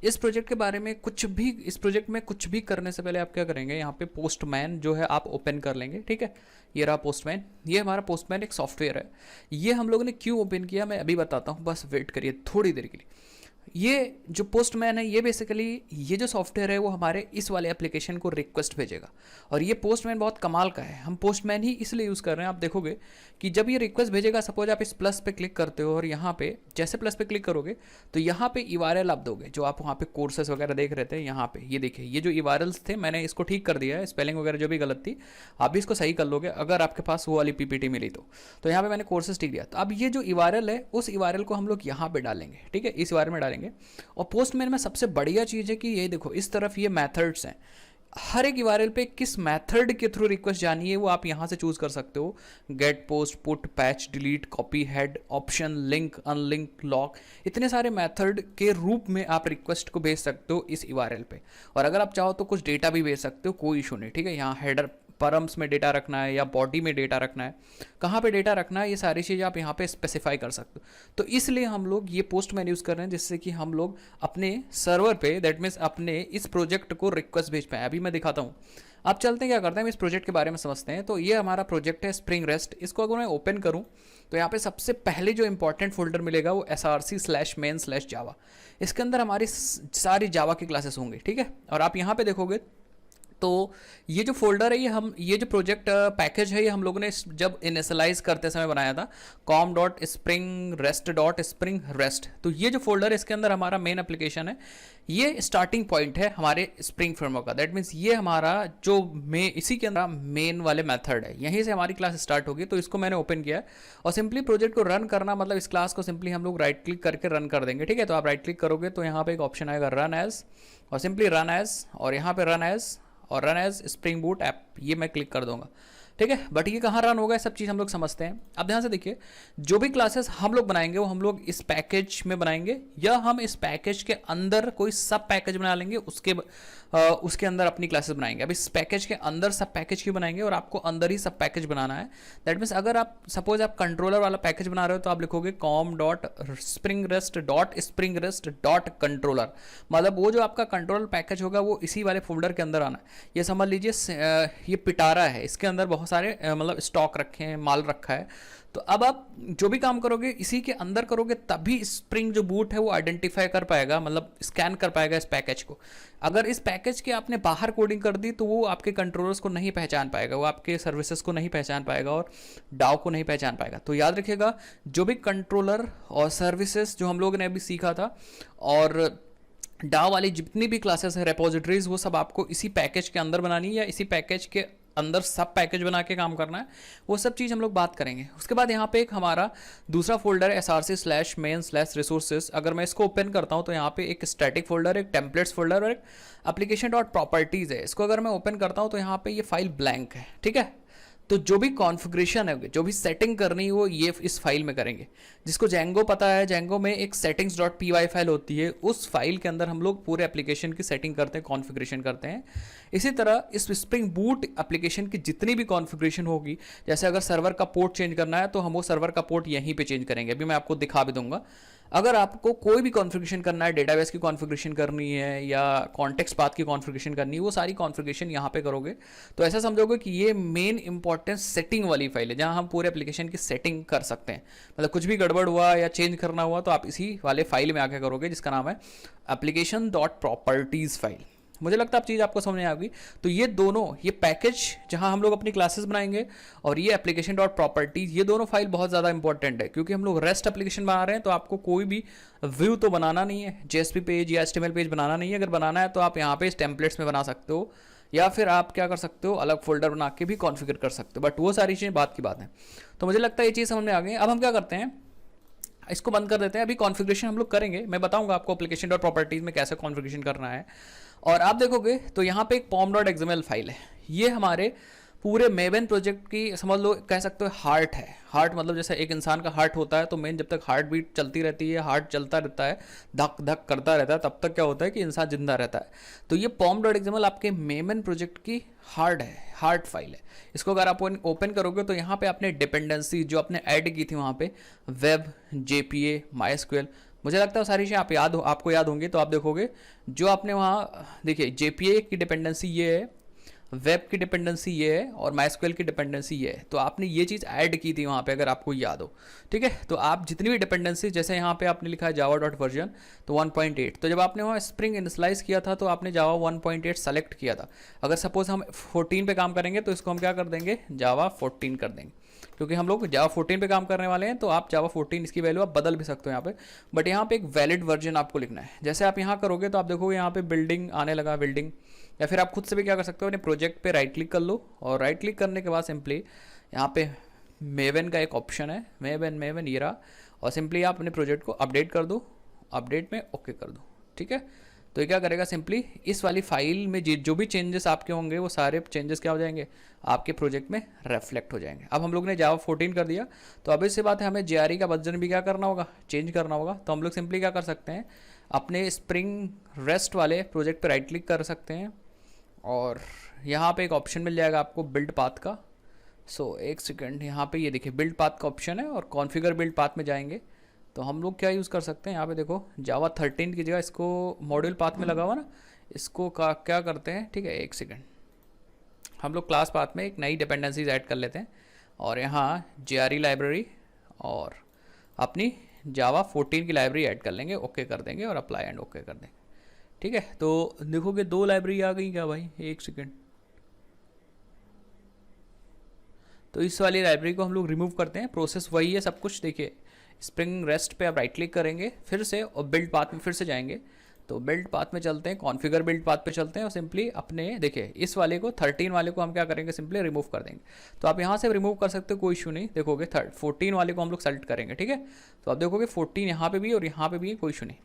इस प्रोजेक्ट के बारे में इस प्रोजेक्ट में कुछ भी करने से पहले आप क्या करेंगे, यहाँ पे पोस्टमैन जो है आप ओपन कर लेंगे, ठीक है। ये रहा पोस्टमैन, ये हमारा पोस्टमैन एक सॉफ्टवेयर है। ये हम लोगों ने क्यों ओपन किया मैं अभी बताता हूँ, बस वेट करिए थोड़ी देर के लिए। ये जो पोस्टमैन है, ये बेसिकली ये जो सॉफ्टवेयर है वो हमारे इस वाले एप्लीकेशन को रिक्वेस्ट भेजेगा और ये पोस्टमैन बहुत कमाल का है। हम पोस्टमैन ही इसलिए यूज़ कर रहे हैं, आप देखोगे कि जब ये रिक्वेस्ट भेजेगा, सपोज आप इस प्लस पे क्लिक करते हो और यहाँ पे जैसे प्लस पे क्लिक करोगे तो यहाँ पे URL आप दोगे, जो आप वहाँ पे कोर्सेस वगैरह देख रहे थे, यहाँ पे ये देखिए, ये जो URLs थे मैंने इसको ठीक कर दिया है, स्पेलिंग वगैरह जो भी गलत थी आप भी इसको सही कर लोगे अगर आपके पास वो वाली PPT मिली तो यहाँ पे मैंने कोर्सेस ठीक दिया। तो अब ये जो URL है उस URL को हम लोग यहाँ पे डालेंगे, ठीक है, इस URL में डालेंगे। और पोस्टमैन में सबसे बढ़िया चीज़ है कि ये देखो इस तरफ ये मेथड्स हैं, हर एक URL पे किस मेथड के थ्रू रिक्वेस्ट जानी है वो आप यहाँ से चूज कर सकते हो। Get, post, put, patch, delete, copy, head, option, link, unlink, lock, इतने सारे मेथड के रूप में आप रिक्वेस्ट को भेज सकते हो इस URL पे। और अगर आप चाहो तो कुछ डेटा भी भेज सकते हो, कोई इशू नहीं, ठीक है। यहाँ हेडर परम्स में डेटा रखना है या बॉडी में डेटा रखना है, कहाँ पे डेटा रखना है, ये सारी चीज़ आप यहाँ पे स्पेसिफाई कर सकते हो। तो इसलिए हम लोग ये पोस्टमैन यूज़ कर रहे हैं जिससे कि हम लोग अपने सर्वर पे, दैट मीन्स अपने इस प्रोजेक्ट को रिक्वेस्ट भेज पाए। अभी मैं दिखाता हूँ, आप चलते हैं क्या करते हैं, इस प्रोजेक्ट के बारे में समझते हैं। तो ये हमारा प्रोजेक्ट है स्प्रिंग रेस्ट। इसको अगर मैं ओपन करूँ तो यहाँ पे सबसे पहले जो इंपॉर्टेंट फोल्डर मिलेगा वो src/main/java। इसके अंदर हमारी सारी जावा की क्लासेस होंगी, ठीक है। और आप यहाँ पे देखोगे तो ये जो फोल्डर है ये जो प्रोजेक्ट पैकेज है ये हम लोगों ने जब इनिशियलाइज करते समय बनाया था, com.springrest.springrest। तो ये जो फोल्डर है इसके अंदर हमारा मेन एप्लीकेशन है, ये स्टार्टिंग पॉइंट है हमारे स्प्रिंग फ्रेमवर्क का। दैट मीन्स ये हमारा जो इसी के अंदर मेन वाले मेथड है, यहीं से हमारी क्लास स्टार्ट होगी। तो इसको मैंने ओपन किया और सिंपली प्रोजेक्ट को रन करना, मतलब इस क्लास को सिंपली हम लोग राइट क्लिक करके रन कर देंगे, ठीक है। तो आप राइट क्लिक करोगे तो यहाँ पे एक ऑप्शन आएगा रन एज, और सिंपली रन एज, और यहाँ पे रन एज और run as Spring Boot app, ये मैं क्लिक कर दूंगा, ठीक है। बट ये कहाँ रन होगा, सब चीज़ हम लोग समझते हैं। अब ध्यान से देखिए, जो भी क्लासेस हम लोग बनाएंगे वो हम लोग इस पैकेज में बनाएंगे या हम इस पैकेज के अंदर कोई सब पैकेज बना लेंगे, उसके अंदर अपनी क्लासेस बनाएंगे। अब इस पैकेज के अंदर सब पैकेज क्यों बनाएंगे, और आपको अंदर ही सब पैकेज बनाना है। दैट मीन्स अगर आप सपोज आप कंट्रोलर वाला पैकेज बना रहे हो तो आप लिखोगे com.springrest.springrest.controller, मतलब वो जो आपका कंट्रोलर पैकेज होगा वो इसी वाले फोल्डर के अंदर आना है। ये समझ लीजिए ये पिटारा है, इसके अंदर बहुत सारे मतलब स्टॉक रखे हैं, माल रखा है। तो अब आप जो भी काम करोगे इसी के अंदर करोगे, तभी स्प्रिंग जो बूट है वो आइडेंटिफाई कर पाएगा, मतलब स्कैन कर पाएगा इस पैकेज को। अगर इस पैकेज के आपने बाहर कोडिंग कर दी तो वो आपके कंट्रोलर्स को नहीं पहचान पाएगा, वो आपके सर्विसेज को नहीं पहचान पाएगा और डाउ को नहीं पहचान पाएगा। तो याद रखिएगा, जो भी कंट्रोलर और सर्विसेज जो हम लोगों ने अभी सीखा था और डाउ वाली जितनी भी क्लासेस है, रेपोजिटरीज, वो सब आपको इसी पैकेज के अंदर बनानी है या इसी पैकेज के अंदर सब पैकेज बना के काम करना है। वो सब चीज़ हम लोग बात करेंगे। उसके बाद यहाँ पे एक हमारा दूसरा फोल्डर है src/main/resources। अगर मैं इसको ओपन करता हूँ तो यहाँ पे एक स्टैटिक फोल्डर, एक टेम्पलेट्स फोल्डर और एक application.properties है। इसको अगर मैं ओपन करता हूँ तो यहाँ पे ये फाइल ब्लैंक है, ठीक है। तो जो भी कॉन्फ़िगरेशन है, जो भी सेटिंग करनी है वो ये इस फाइल में करेंगे। जिसको जेंगो पता है, जेंगो में एक settings.py फाइल होती है, उस फाइल के अंदर हम लोग पूरे एप्लीकेशन की सेटिंग करते हैं, कॉन्फ़िगरेशन करते हैं। इसी तरह इस स्प्रिंग बूट एप्लीकेशन की जितनी भी कॉन्फ़िगरेशन होगी, जैसे अगर सर्वर का पोर्ट चेंज करना है तो हम वो सर्वर का पोर्ट यहीं पे चेंज करेंगे, अभी मैं आपको दिखा भी दूंगा। अगर आपको कोई भी कॉन्फ़िगरेशन करना है, डेटाबेस की कॉन्फ़िगरेशन करनी है या कॉन्टेक्स्ट पाथ की कॉन्फ़िगरेशन करनी है, वो सारी कॉन्फ़िगरेशन यहाँ पे करोगे तो ऐसा समझोगे कि ये मेन इंपॉर्टेंट सेटिंग वाली फाइल है जहाँ हम पूरे एप्लीकेशन की सेटिंग कर सकते हैं। मतलब कुछ भी गड़बड़ हुआ या चेंज करना हुआ तो आप इसी वाले फाइल में आके करोगे जिसका नाम है application.properties फाइल। मुझे लगता है आप चीज़ आपको समझ में आ गई। तो ये दोनों, ये पैकेज जहां हम लोग अपनी क्लासेस बनाएंगे और ये एप्लीकेशन डॉट प्रॉपर्टीज, ये दोनों फाइल बहुत ज़्यादा इंपॉर्टेंट है क्योंकि हम लोग रेस्ट एप्लीकेशन बना रहे हैं। तो आपको कोई भी व्यू तो बनाना नहीं है, जेएसपी पेज या एचटीएमएल पेज बनाना नहीं है। अगर बनाना है तो आप यहाँ पे इस टेम्पलेट्स में बना सकते हो या फिर आप क्या कर सकते हो, अलग फोल्डर बना के भी कॉन्फ़िगर कर सकते हो। बट वो सारी चीज़ें बात की बात है। तो मुझे लगता है ये चीज़ समझ में आ गई। अब हम क्या करते हैं, इसको बंद कर देते हैं। अभी कॉन्फ़िगरेशन हम लोग करेंगे, मैं बताऊंगा आपको एप्लीकेशन डॉट प्रॉपर्टीज में कैसे कॉन्फ़िगरेशन करना है। और आप देखोगे तो यहाँ पे एक pom.xml फाइल है। ये हमारे पूरे मेवन प्रोजेक्ट की समझ लो, कह सकते हो हार्ट है। हार्ट मतलब जैसे एक इंसान का हार्ट होता है तो मेन जब तक हार्ट बीट चलती रहती है, हार्ट चलता रहता है, धक धक करता रहता है, तब तक क्या होता है कि इंसान जिंदा रहता है। तो ये pom.xml आपके मेवन प्रोजेक्ट की हार्ट है, हार्ट फाइल है। इसको अगर आप ओपन करोगे तो यहाँ पे आपने डिपेंडेंसी जो आपने ऐड की थी वहाँ पे वेब, जेपीए, माइस्क्यूएल, मुझे लगता है सारी चीज़ें आपको याद होंगी। तो आप देखोगे जो आपने वहाँ, देखिए जेपीए की डिपेंडेंसी ये है, वेब की डिपेंडेंसी ये है और माइस्क्यूएल की डिपेंडेंसी ये है। तो आपने ये चीज़ ऐड की थी वहाँ पे, अगर आपको याद हो, ठीक है। तो आप जितनी भी डिपेंडेंसी, जैसे यहाँ पे आपने लिखा है जावा डॉट वर्जन तो 1.8, तो जब आपने वहाँ स्प्रिंग इनिशियलाइज किया था तो आपने जावा 1.8 सेलेक्ट किया था। अगर सपोज हम 14 पे काम करेंगे तो इसको हम क्या कर देंगे, जावा 14 कर देंगे, क्योंकि हम लोग जावा 14 पे काम करने वाले हैं। तो आप जावा 14 इसकी वैल्यू आप बदल भी सकते हो यहाँ पे, बट यहाँ पे एक वैलिड वर्जन आपको लिखना है। जैसे आप यहाँ करोगे तो आप देखोगे यहाँ पे बिल्डिंग आने लगा, बिल्डिंग। या फिर आप खुद से भी क्या कर सकते हो, अपने प्रोजेक्ट पे राइट क्लिक कर लो और राइट क्लिक करने के बाद सिंपली यहाँ पे मेवन का एक ऑप्शन है, मेवन ये रहा, और सिंपली आप अपने प्रोजेक्ट को अपडेट कर दो, अपडेट में ओके कर दो, ठीक है। तो ये क्या करेगा, सिंपली इस वाली फाइल में जो भी चेंजेस आपके होंगे वो सारे चेंजेस क्या हो जाएंगे, आपके प्रोजेक्ट में रिफ्लेक्ट हो जाएंगे। अब हम लोग ने जावा 14 कर दिया तो अब इससे बात है, हमें जेआरई का वर्जन भी क्या करना होगा, चेंज करना होगा। तो हम लोग सिंपली क्या कर सकते हैं, अपने स्प्रिंग रेस्ट वाले प्रोजेक्ट पर राइट क्लिक कर सकते हैं और यहाँ पे एक ऑप्शन मिल जाएगा आपको बिल्ड पाथ का। सो एक सेकंड, यहाँ पे ये देखिए बिल्ड पाथ का ऑप्शन है और कॉन्फ़िगर बिल्ड पाथ में जाएंगे तो हम लोग क्या यूज़ कर सकते हैं, यहाँ पे देखो जावा 13 की जगह इसको मॉड्यूल पाथ में लगा हुआ ना, इसको क्या करते हैं, ठीक है, एक सेकंड, हम लोग क्लास पाथ में एक नई डिपेंडेंसीज ऐड कर लेते हैं और यहाँ जेआरई लाइब्रेरी और अपनी जावा 14 की लाइब्रेरी ऐड कर लेंगे, ओके कर देंगे और अप्लाई एंड ओके कर देंगे, ठीक है। तो देखोगे 2 लाइब्रेरी आ गई क्या भाई, एक सेकंड। तो इस वाली लाइब्रेरी को हम लोग रिमूव करते हैं, प्रोसेस वही है सब कुछ। देखिए स्प्रिंग रेस्ट पे आप राइट क्लिक करेंगे फिर से और बिल्ड पाथ में फिर से जाएंगे, तो बिल्ड पाथ में चलते हैं, कॉन्फ़िगर बिल्ड पाथ पे चलते हैं और सिंपली अपने देखिए इस वाले को 13 वाले को हम क्या करेंगे, सिंपली रिमूव कर देंगे। तो आप यहाँ से रिमूव कर सकते हो, कोई इशू नहीं। देखोगे 14 वाले को हम लोग सेलेक्ट करेंगे, ठीक है। तो आप देखोगे 14 यहाँ पे भी और यहाँ पे भी है, कोई इशू नहीं।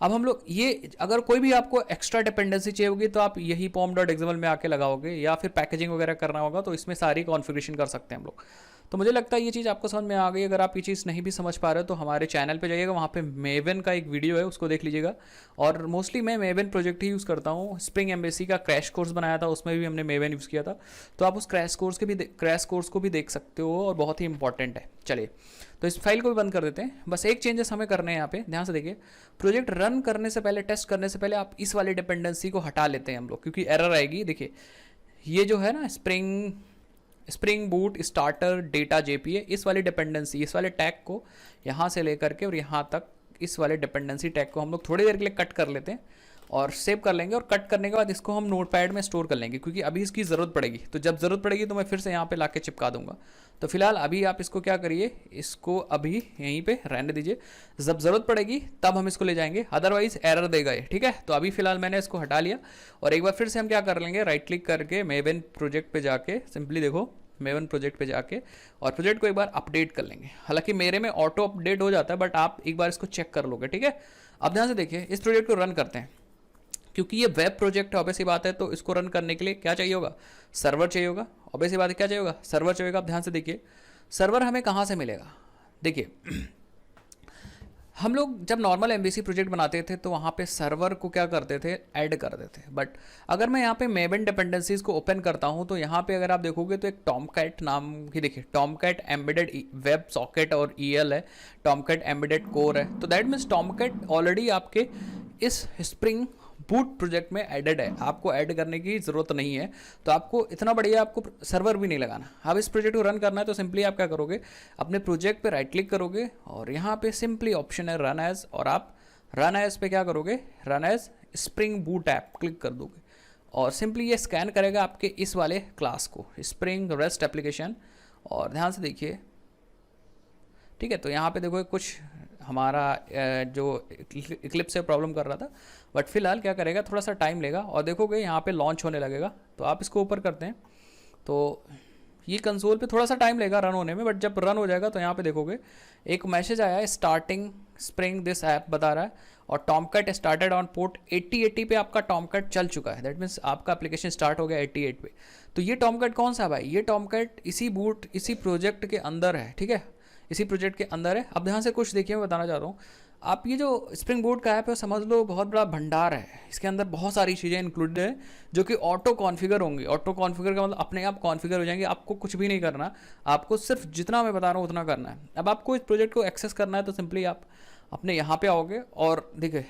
अब हम लोग ये, अगर कोई भी आपको एक्स्ट्रा डिपेंडेंसी चाहिए होगी तो आप यही pom.xml में आके लगाओगे या फिर पैकेजिंग वगैरह करना होगा तो इसमें सारी कॉन्फ़िगरेशन कर सकते हैं हम लोग। तो मुझे लगता है ये चीज़ आपको समझ में आ गई। अगर आप ये चीज़ नहीं भी समझ पा रहे हो तो हमारे चैनल पे जाइएगा, वहाँ पे मेवन का एक वीडियो है, उसको देख लीजिएगा। और मोस्टली मैं मेवन प्रोजेक्ट ही यूज़ करता हूँ। स्प्रिंग एम्बेसी का क्रैश कोर्स बनाया था, उसमें भी हमने मेवन यूज़ किया था, तो आप उस क्रैश कोर्स को भी देख सकते हो और बहुत ही इंपॉर्टेंट है। चलिए तो इस फाइल को भी बंद कर देते हैं। बस एक चेंजेस हमें करने हैं यहाँ पे, ध्यान से देखिए। प्रोजेक्ट रन करने से पहले, टेस्ट करने से पहले आप इस वाले डिपेंडेंसी को हटा लेते हैं हम लोग, क्योंकि एरर आएगी। देखिए ये जो है ना spring boot starter data JPA, इस वाली डिपेंडेंसी, इस वाले टैग को यहाँ से लेकर के और यहाँ तक इस वाले डिपेंडेंसी टैग को हम लोग थोड़ी देर के लिए कट कर लेते हैं और सेव कर लेंगे। और कट करने के बाद इसको हम नोटपैड में स्टोर कर लेंगे, क्योंकि अभी इसकी ज़रूरत पड़ेगी। तो जब ज़रूरत पड़ेगी तो मैं फिर से यहाँ पे लाके चिपका दूंगा। तो फिलहाल अभी आप इसको क्या करिए, इसको अभी यहीं पे रहने दीजिए, जब ज़रूरत पड़ेगी तब हम इसको ले जाएंगे, अदरवाइज एरर देगा ये, ठीक है। तो अभी फिलहाल मैंने इसको हटा लिया और एक बार फिर से हम क्या कर लेंगे, राइट क्लिक करके मेवन प्रोजेक्ट पे जाके सिंपली देखो मेवन प्रोजेक्ट पे जाके और प्रोजेक्ट को एक बार अपडेट कर लेंगे। हालांकि मेरे में ऑटो अपडेट हो जाता है, बट आप एक बार इसको चेक कर लोगे, ठीक है। अब ध्यान से देखिए, इस प्रोजेक्ट को रन करते हैं। क्योंकि ये वेब प्रोजेक्ट है, ऑब्वियस बात है, तो इसको रन करने के लिए क्या चाहिए होगा, सर्वर चाहिए होगा। ऑब्वियस बात है, क्या चाहिए होगा, सर्वर चाहिए होगा। आप ध्यान से देखिए सर्वर हमें कहाँ से मिलेगा। देखिए हम लोग जब नॉर्मल एमवीसी प्रोजेक्ट बनाते थे तो वहाँ पे सर्वर को क्या करते थे, ऐड कर देते थे। बट अगर मैं यहाँ पे मेबन डिपेंडेंसीज को ओपन करता हूँ तो यहाँ पे अगर आप देखोगे तो एक टॉमकैट नाम की, देखिए टॉमकैट एम्बेडेड वेब सॉकेट और ईएल है, टॉमकैट एम्बेडेड कोर है। तो दैट मीन्स टॉमकैट ऑलरेडी आपके इस स्प्रिंग बूट प्रोजेक्ट में एडेड है, आपको ऐड करने की ज़रूरत नहीं है। तो आपको इतना बढ़िया आपको सर्वर भी नहीं लगाना। अब इस प्रोजेक्ट को रन करना है तो सिंपली आप क्या करोगे, अपने प्रोजेक्ट पे राइट क्लिक करोगे और यहाँ पे सिंपली ऑप्शन है रन एज, और आप रन एज पे क्या करोगे, run as Spring Boot app click कर दोगे और सिंपली ये स्कैन करेगा आपके इस वाले क्लास को, स्प्रिंग रेस्ट एप्लीकेशन। और ध्यान से देखिए, ठीक है। तो यहाँ पे देखो कुछ हमारा जो इक्लिप्स से प्रॉब्लम कर रहा था, बट फिलहाल क्या करेगा, थोड़ा सा टाइम लेगा और देखोगे यहाँ पे लॉन्च होने लगेगा। तो आप इसको ऊपर करते हैं तो ये कंसोल पे थोड़ा सा टाइम लेगा रन होने में, बट जब रन हो जाएगा तो यहाँ पे देखोगे एक मैसेज आया है, स्टार्टिंग स्प्रिंग दिस ऐप बता रहा है, और टॉमकैट स्टार्टेड ऑन पोर्ट 8080 पे आपका टॉमकैट चल चुका है। दैट मीन्स आपका एप्लीकेशन स्टार्ट हो गया 88 पे। तो ये टॉमकैट कौन सा भाई, ये टॉमकैट इसी प्रोजेक्ट के अंदर है, ठीक है, इसी प्रोजेक्ट के अंदर है। अब ध्यान से कुछ देखिए, मैं बताना चाहता हूँ आप, ये जो स्प्रिंग बूट का ऐप है समझ लो बहुत बड़ा भंडार है। इसके अंदर बहुत सारी चीज़ें इंक्लूडेड है जो कि ऑटो कॉन्फ़िगर होंगी। ऑटो कॉन्फ़िगर का मतलब अपने आप कॉन्फ़िगर हो जाएंगे, आपको कुछ भी नहीं करना, आपको सिर्फ जितना मैं बता रहा हूँ उतना करना है। अब आपको इस प्रोजेक्ट को एक्सेस करना है तो सिंपली आप अपने यहाँ पे आओगे और देखिए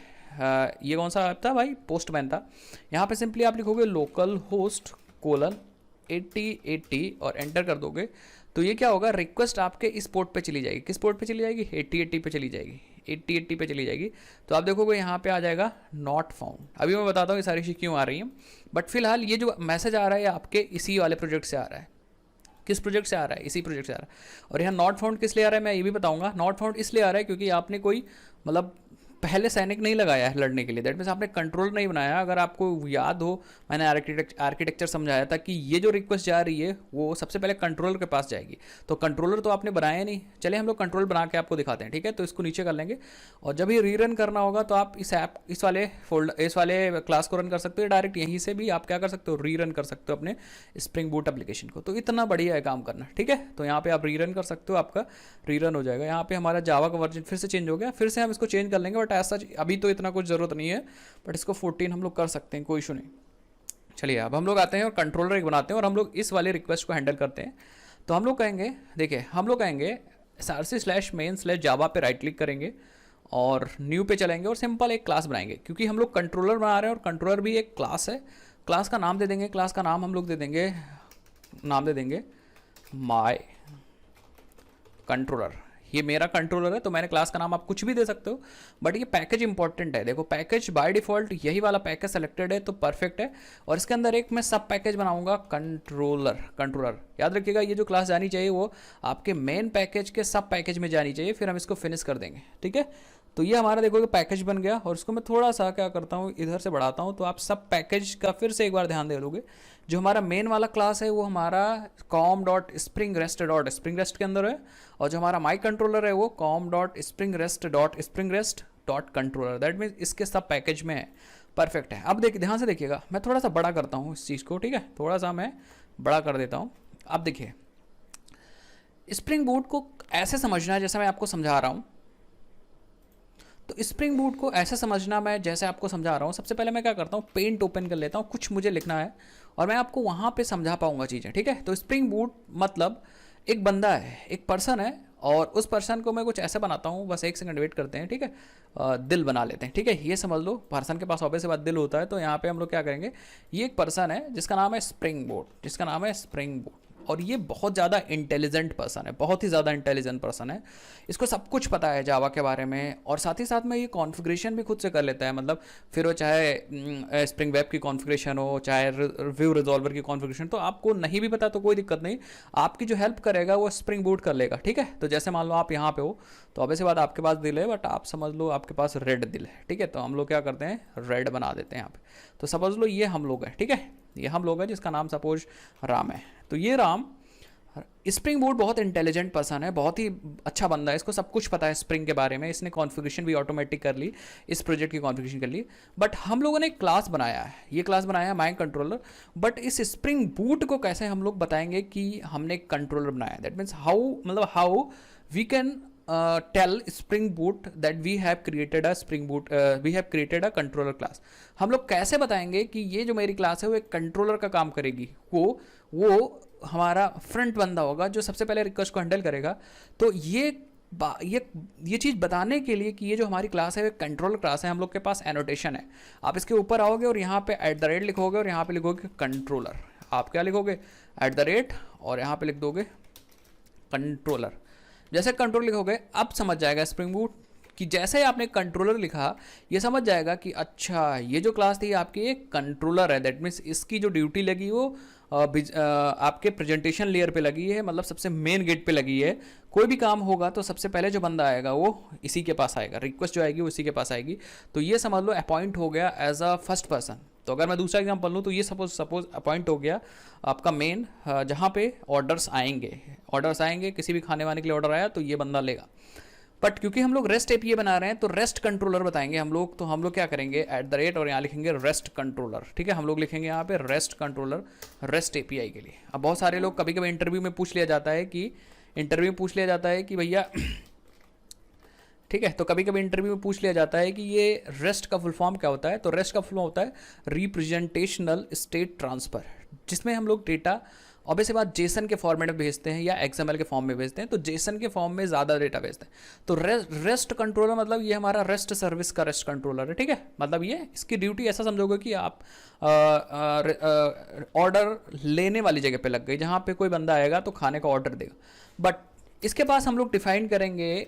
ये कौन सा ऐप था भाई, पोस्टमैन था। यहाँ पे सिंपली आप लिखोगे लोकल होस्ट कोलन 8080 और एंटर कर दोगे तो ये क्या होगा, रिक्वेस्ट आपके इस पोर्ट पे चली जाएगी। किस पोर्ट पे चली जाएगी, 8080 पे चली जाएगी, 8080 पे चली जाएगी। तो आप देखोगे यहाँ पे आ जाएगा नॉट फाउंड। अभी मैं बताता हूँ ये सारी चीज़ क्यों आ रही हैं, बट फिलहाल ये जो मैसेज आ रहा है आपके इसी वाले प्रोजेक्ट से आ रहा है। किस प्रोजेक्ट से आ रहा है, इसी प्रोजेक्ट से आ रहा है। और यहाँ नॉट फाउंड किस लिए आ रहा है मैं ये भी बताऊंगा। नॉट फाउंड इसलिए आ रहा है क्योंकि आपने कोई मतलब पहले सैनिक नहीं लगाया है लड़ने के लिए, दैट मीन्स आपने कंट्रोल नहीं बनाया। अगर आपको याद हो मैंने आर्किटेक्चर समझाया था कि ये जो रिक्वेस्ट जा रही है वो सबसे पहले कंट्रोलर के पास जाएगी। तो कंट्रोलर तो आपने बनाया नहीं, चलिए हम लोग कंट्रोल बना के आपको दिखाते हैं, ठीक है। तो इसको नीचे कर लेंगे और जब ये रीरन करना होगा तो आप इस वाले क्लास को रन कर सकते हो, डायरेक्ट यहीं से भी आप क्या कर सकते हो, रीरन कर सकते हो अपने स्प्रिंग बूट एप्लीकेशन को। तो इतना बढ़िया है काम करना, ठीक है। तो यहाँ पे आप रीरन कर सकते हो, आपका रीरन हो जाएगा। यहाँ पे हमारा जावा का वर्जन फिर से चेंज हो गया, फिर से हम इसको चेंज कर लेंगे, बट ऐसा अभी तो इतना कुछ ज़रूरत नहीं है, बट इसको 14 हम लोग कर सकते हैं, कोई इशू नहीं। चलिए अब हम लोग आते हैं और कंट्रोलर एक बनाते हैं और हम लोग इस वाले रिक्वेस्ट को हैंडल करते हैं। तो हम लोग कहेंगे, देखिए हम लोग कहेंगे src/main/java पे राइट क्लिक करेंगे और न्यू पे चलेंगे और सिंपल एक क्लास बनाएंगे, क्योंकि हम लोग कंट्रोलर बना रहे हैं और कंट्रोलर भी एक क्लास है। क्लास का नाम दे देंगे, क्लास का नाम हम लोग दे देंगे माय कंट्रोलर। ये मेरा कंट्रोलर है तो मैंने क्लास का नाम आप कुछ भी दे सकते हो, बट ये पैकेज इंपॉर्टेंट है। देखो पैकेज बाय डिफ़ॉल्ट यही वाला पैकेज सेलेक्टेड है तो परफेक्ट है। और इसके अंदर एक मैं सब पैकेज बनाऊंगा कंट्रोलर। याद रखिएगा ये जो क्लास जानी चाहिए वो आपके मेन पैकेज के सब पैकेज में जानी चाहिए, फिर हम इसको फिनिश कर देंगे, ठीक है। तो ये हमारा देखो पैकेज बन गया और इसको मैं थोड़ा सा क्या करता हूँ इधर से बढ़ाता हूँ, तो आप सब पैकेज का फिर से एक बार ध्यान दे लोगे। जो हमारा मेन वाला क्लास है वो हमारा com.springrest के अंदर है, और जो हमारा माई कंट्रोलर है वो com.springrest.controller। दैट मीन्स इसके सब पैकेज में है, परफेक्ट है। अब ध्यान से देखिएगा, मैं थोड़ा सा बड़ा करता हूँ इस चीज़ को, ठीक है, थोड़ा सा मैं बड़ा कर देता हूँ। अब देखिए स्प्रिंग बूट को ऐसे समझना है जैसे मैं आपको समझा रहा हूँ। तो स्प्रिंग बूट को ऐसे समझना मैं जैसे आपको समझा रहा हूँ। सबसे पहले मैं क्या करता हूँ, पेंट ओपन कर लेता हूँ, कुछ मुझे लिखना है और मैं आपको वहाँ पे समझा पाऊँगा चीज़ें, ठीक है। तो स्प्रिंग बूट मतलब एक बंदा है, एक पर्सन है, और उस पर्सन को मैं कुछ ऐसे बनाता हूँ, बस एक सेकंड वेट करते हैं, ठीक है। दिल बना लेते हैं, ठीक है। ये समझ लो पर्सन के पास ऑब्वियस बात दिल होता है, तो यहाँ पे हम लोग क्या करेंगे, ये एक पर्सन है जिसका नाम है स्प्रिंग बूट, और ये बहुत ज़्यादा इंटेलिजेंट पर्सन है, बहुत ही ज़्यादा इंटेलिजेंट पर्सन है। इसको सब कुछ पता है जावा के बारे में, और साथ ही साथ में ये कॉन्फ़िगरेशन भी खुद से कर लेता है। मतलब फिर वो चाहे स्प्रिंग वेब की कॉन्फ़िगरेशन हो, चाहे व्यू रिजॉल्वर की कॉन्फ़िगरेशन, तो आपको नहीं भी पता तो कोई दिक्कत नहीं, आपकी जो हेल्प करेगा वो स्प्रिंग बूट कर लेगा, ठीक है। तो जैसे मान लो आप यहाँ पे हो तो ऑब्वियस बात आपके पास दिल है, बट आप समझ लो आपके पास रेड दिल है, ठीक है। तो हम लोग क्या करते हैं, रेड बना देते हैं यहाँ पे। तो समझ लो ये हम लोग हैं, ठीक है, ये हम लोग हैं जिसका नाम सपोज राम है। तो ये राम, स्प्रिंग बूट बहुत इंटेलिजेंट पर्सन है, बहुत ही अच्छा बंदा है, इसको सब कुछ पता है स्प्रिंग के बारे में। इसने कॉन्फ़िगरेशन भी ऑटोमेटिक कर ली, इस प्रोजेक्ट की कॉन्फ़िगरेशन कर ली। बट हम लोगों ने एक क्लास बनाया है, ये क्लास बनाया है माई कंट्रोलर। बट इस स्प्रिंग बूट को कैसे हम लोग बताएंगे कि हमने एक कंट्रोलर बनाया है। That means how we can tell Spring Boot that we have created a controller class. हम लोग कैसे बताएंगे कि ये जो मेरी क्लास है वो एक कंट्रोलर का काम करेगी, वो हमारा फ्रंट बंदा होगा जो सबसे पहले रिक्वेस्ट को हैंडल करेगा। तो ये चीज़ बताने के लिए कि ये जो हमारी क्लास है वो कंट्रोलर क्लास है, हम लोग के पास एनोटेशन है। आप इसके ऊपर आओगे और यहाँ पे @ लिखोगे और यहाँ पे लिखोगे कंट्रोलर। आप क्या लिखोगे? @ और यहाँ पे लिख दोगे कंट्रोलर। जैसे कंट्रोलर लिखोगे अब समझ जाएगा स्प्रिंग बूट कि जैसे ही आपने कंट्रोलर लिखा ये समझ जाएगा कि अच्छा ये जो क्लास थी आपकी एक कंट्रोलर है। दैट मीन्स इसकी जो ड्यूटी लगी वो आपके प्रेजेंटेशन लेयर पे लगी है, मतलब सबसे मेन गेट पे लगी है। कोई भी काम होगा तो सबसे पहले जो बंदा आएगा वो इसी के पास आएगा, रिक्वेस्ट जो आएगी वो इसी के पास आएगी। तो ये समझ लो अपॉइंट हो गया एज अ फर्स्ट पर्सन। तो अगर मैं दूसरा एग्जाम्पल लूँ तो ये सपोज अपॉइंट हो गया आपका मेन, जहाँ पे ऑर्डर्स आएंगे किसी भी खाने वाने के लिए ऑर्डर आया तो ये बंदा लेगा। बट क्योंकि हम लोग रेस्ट एपीआई बना रहे हैं तो रेस्ट कंट्रोलर बताएंगे हम लोग। तो हम लोग क्या करेंगे @ और यहाँ लिखेंगे रेस्ट कंट्रोलर। ठीक है, हम लोग लिखेंगे यहाँ पे रेस्ट कंट्रोलर रेस्ट एपीआई के लिए। अब बहुत सारे लोग कभी कभी इंटरव्यू में पूछ लिया जाता है कि भैया ठीक है, तो कभी कभी इंटरव्यू में पूछ लिया जाता है कि ये रेस्ट का फुल फॉर्म क्या होता है। तो रेस्ट का फुल फॉर्म होता है रिप्रेजेंटेशनल स्टेट ट्रांसफ़र, जिसमें हम लोग डेटा ऑब्वियसली बात जेसन के फॉर्मेट में भेजते हैं या XML के फॉर्म में भेजते हैं। तो जेसन के फॉर्म में ज़्यादा डेटा भेजते हैं। तो रेस्ट कंट्रोलर मतलब ये हमारा रेस्ट सर्विस का रेस्ट कंट्रोलर है। ठीक है, मतलब ये इसकी ड्यूटी ऐसा समझोगे कि आप ऑर्डर लेने वाली जगह पे लग गई, जहाँ पे कोई बंदा आएगा तो खाने का ऑर्डर देगा। बट इसके पास हम लोग डिफाइन करेंगे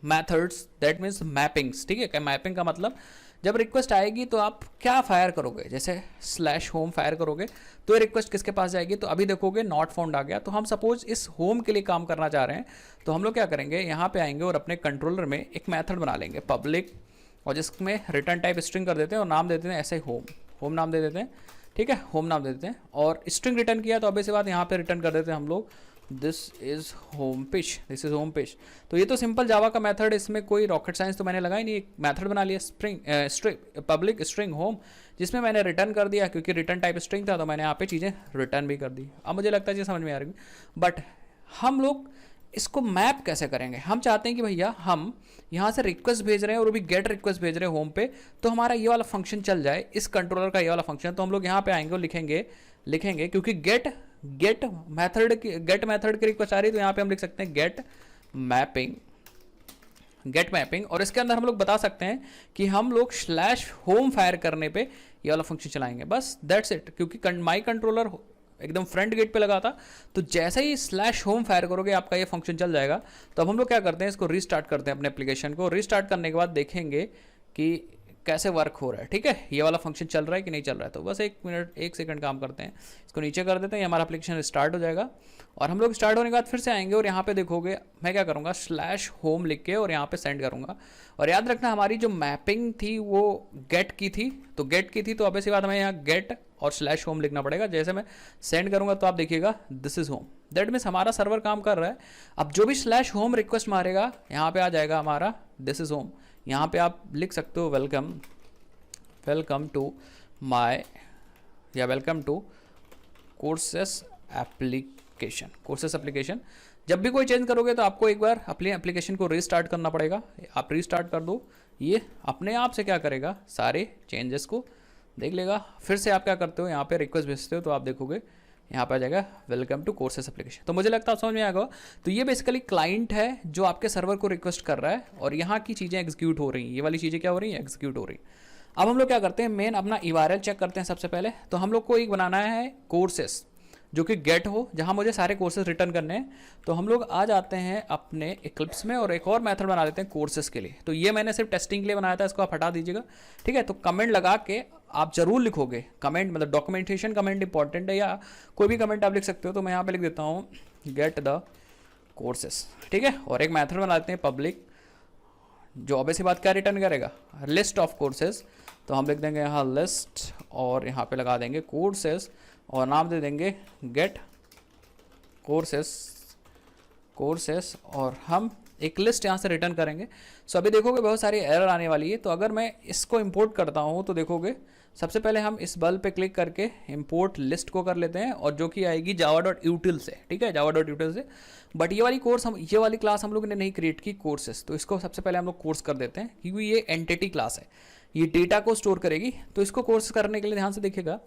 मैथड्स, दैट मीन्स मैपिंग्स। ठीक है, क्या मैपिंग का मतलब जब रिक्वेस्ट आएगी तो आप क्या फायर करोगे, जैसे /home फायर करोगे तो ये रिक्वेस्ट किसके पास जाएगी। तो अभी देखोगे नॉट फाउंड आ गया। तो हम सपोज इस होम के लिए काम करना चाह रहे हैं तो हम लोग क्या करेंगे, यहाँ पे आएंगे और अपने कंट्रोलर में एक मेथड बना लेंगे पब्लिक, और जिसमें रिटर्न टाइप स्ट्रिंग कर देते हैं और नाम देते हैं ऐसे होम नाम दे देते हैं। ठीक है, होम नाम दे देते हैं और स्ट्रिंग रिटर्न किया तो ऑब्वियस बात यहाँ पे रिटर्न कर देते हैं हम लोग दिस इज़ होम पेज। तो ये तो सिंपल जावा का मेथड, इसमें कोई रॉकेट साइंस तो मैंने लगाई नहीं। एक मेथड बना लिया पब्लिक स्ट्रिंग होम, जिसमें मैंने रिटर्न कर दिया, क्योंकि रिटर्न टाइप स्ट्रिंग था तो मैंने यहाँ पे चीज़ें रिटर्न भी कर दी। अब मुझे लगता है ये समझ में आ रही है। बट हम लोग इसको मैप कैसे करेंगे? हम चाहते हैं कि भैया हम यहाँ से रिक्वेस्ट भेज रहे हैं और वो भी गेट रिक्वेस्ट भेज रहे हैं होम पे, तो हमारा ये वाला फंक्शन चल जाए, इस कंट्रोलर का ये वाला फंक्शन। तो हम लोग यहाँ पे आएंगे और लिखेंगे क्योंकि गेट मेथड की रिक्वेस्ट आ रही है तो यहाँ पे हम लिख सकते हैं गेट मैपिंग। और इसके अंदर हम लोग बता सकते हैं कि हम लोग /home फायर करने पे ये वाला फंक्शन चलाएंगे, बस दैट्स इट। क्योंकि माई कंट्रोलर एकदम फ्रंट गेट पे लगा था, तो जैसे ही /home फायर करोगे आपका ये फंक्शन चल जाएगा। तो अब हम लोग क्या करते हैं, इसको रीस्टार्ट करते हैं अपने एप्लीकेशन को। रीस्टार्ट करने के बाद देखेंगे कि कैसे वर्क हो रहा है। ठीक है, ये वाला फंक्शन चल रहा है कि नहीं चल रहा है। तो बस 1 सेकंड काम करते हैं, इसको नीचे कर देते हैं, हमारा एप्लीकेशन स्टार्ट हो जाएगा। और हम लोग स्टार्ट होने के बाद फिर से आएंगे और यहाँ पे देखोगे मैं क्या करूँगा /home लिख के और यहाँ पे सेंड करूँगा। और याद रखना हमारी जो मैपिंग थी वो गेट की थी, तो ऑब्वियसली बात हमें यहाँ गेट और /home लिखना पड़ेगा। जैसे मैं सेंड करूँगा तो आप देखिएगा this is home, that means हमारा सर्वर काम कर रहा है। अब जो भी /home रिक्वेस्ट मारेगा यहाँ पे आ जाएगा हमारा दिस इज़ होम। यहाँ पे आप लिख सकते हो वेलकम टू कोर्सेस एप्लीकेशन। जब भी कोई चेंज करोगे तो आपको एक बार अपने एप्लीकेशन को रीस्टार्ट करना पड़ेगा। आप रीस्टार्ट कर दो, ये अपने आप से क्या करेगा, सारे चेंजेस को देख लेगा। फिर से आप क्या करते हो, यहाँ पे रिक्वेस्ट भेजते हो तो आप देखोगे यहाँ पे आ जाएगा वेलकम टू कोर्सेस एप्लीकेशन। तो मुझे लगता है आप समझ में आएगा। तो ये बेसिकली क्लाइंट है जो आपके सर्वर को रिक्वेस्ट कर रहा है और यहाँ की चीज़ें एग्जीक्यूट हो रही हैं, ये वाली चीज़ें क्या हो रही हैं, एग्जीक्यूट हो रही हैं। अब हम लोग क्या करते हैं, मेन अपना URL चेक करते हैं सबसे पहले। तो हम लोग को एक बनाना है कोर्सेस जो कि गेट हो, जहाँ मुझे सारे कोर्सेज रिटर्न करने हैं। तो हम लोग आ जाते हैं अपने इक्लिप्स में और एक और मेथड बना लेते हैं कोर्सेज के लिए। तो ये मैंने सिर्फ टेस्टिंग के लिए बनाया था, इसको आप हटा दीजिएगा। ठीक है, तो कमेंट लगा के आप जरूर लिखोगे, कमेंट मतलब डॉक्यूमेंटेशन कमेंट इंपॉर्टेंट है, या कोई भी कमेंट आप लिख सकते हो। तो मैं यहाँ पे लिख देता हूँ गेट द कोर्सेस। ठीक है, और एक मेथड बना लेते हैं पब्लिक, जो ऑब्वियसली बात क्या रिटर्न करेगा, लिस्ट ऑफ कोर्सेज। तो हम लिख देंगे यहाँ लिस्ट और यहाँ पे लगा देंगे कोर्सेज और नाम दे देंगे गेट कोर्सेस और हम एक लिस्ट यहाँ से रिटर्न करेंगे। सो अभी देखोगे बहुत सारी एरर आने वाली है। तो अगर मैं इसको इंपोर्ट करता हूँ तो देखोगे सबसे पहले हम इस बल पे क्लिक करके इंपोर्ट लिस्ट को कर लेते हैं, और जो कि आएगी java.util से, ठीक है, java.util से। बट ये वाली क्लास हम लोग ने नहीं क्रिएट की, कोर्सेस, तो इसको सबसे पहले हम लोग कोर्स कर देते हैं, क्योंकि ये एंटिटी क्लास है, ये डेटा को स्टोर करेगी। तो इसको कोर्स करने के लिए ध्यान से देखिएगा,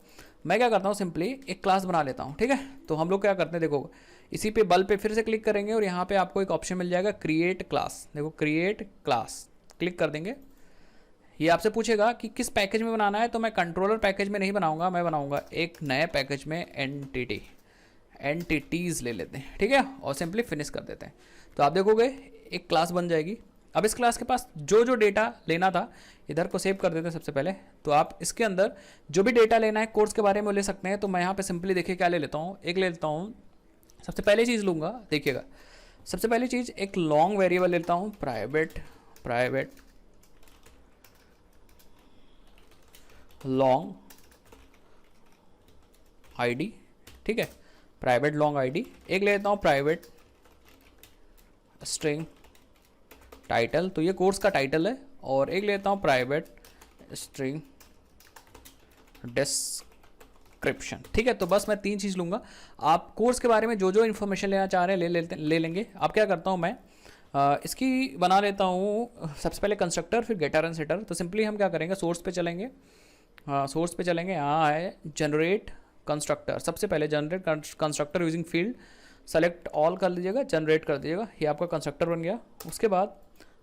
मैं क्या करता हूँ, सिंपली एक क्लास बना लेता हूँ, ठीक है। तो हम लोग क्या करते हैं, देखो इसी पे बल पे फिर से क्लिक करेंगे और यहाँ पे आपको एक ऑप्शन मिल जाएगा क्रिएट क्लास। देखो क्रिएट क्लास क्लिक कर देंगे, ये आपसे पूछेगा कि किस पैकेज में बनाना है। तो मैं कंट्रोलर पैकेज में नहीं बनाऊंगा, मैं बनाऊंगा एक नए पैकेज में एंटिटीज़ ले लेते हैं, ठीक है, और सिंपली फिनिश कर देते हैं। तो आप देखोगे एक क्लास बन जाएगी। अब इस क्लास के पास जो जो डेटा लेना था, इधर को सेव कर देते हैं सबसे पहले। तो आप इसके अंदर जो भी डेटा लेना है कोर्स के बारे में ले सकते हैं। तो मैं यहाँ पे सिंपली देखिए क्या ले लेता हूँ, एक ले लेता हूँ, सबसे पहली चीज़ लूँगा, देखिएगा सबसे पहली चीज़ एक लॉन्ग वेरिएबल लेता हूँ, प्राइवेट लॉन्ग आईडी, ठीक है, प्राइवेट लॉन्ग आईडी। एक ले लेता हूँ प्राइवेट स्ट्रिंग टाइटल, तो ये कोर्स का टाइटल है। और एक लेता हूँ प्राइवेट स्ट्रिंग डिस्क्रिप्शन, ठीक है। तो बस मैं 3 चीज़ लूँगा। आप कोर्स के बारे में जो जो इन्फॉर्मेशन लेना चाह रहे हैं ले लेंगे। अब क्या करता हूँ मैं, इसकी बना लेता हूँ सबसे पहले कंस्ट्रक्टर, फिर गेटर एंड सेटर। तो सिंपली हम क्या करेंगे, सोर्स पे चलेंगे, सोर्स पे चलेंगे, यहाँ है जनरेट कंस्ट्रक्टर। सबसे पहले generate constructor using field, select all कर लीजिएगा, जनरेट कर दीजिएगा, ये आपका कंस्ट्रक्टर बन गया। उसके बाद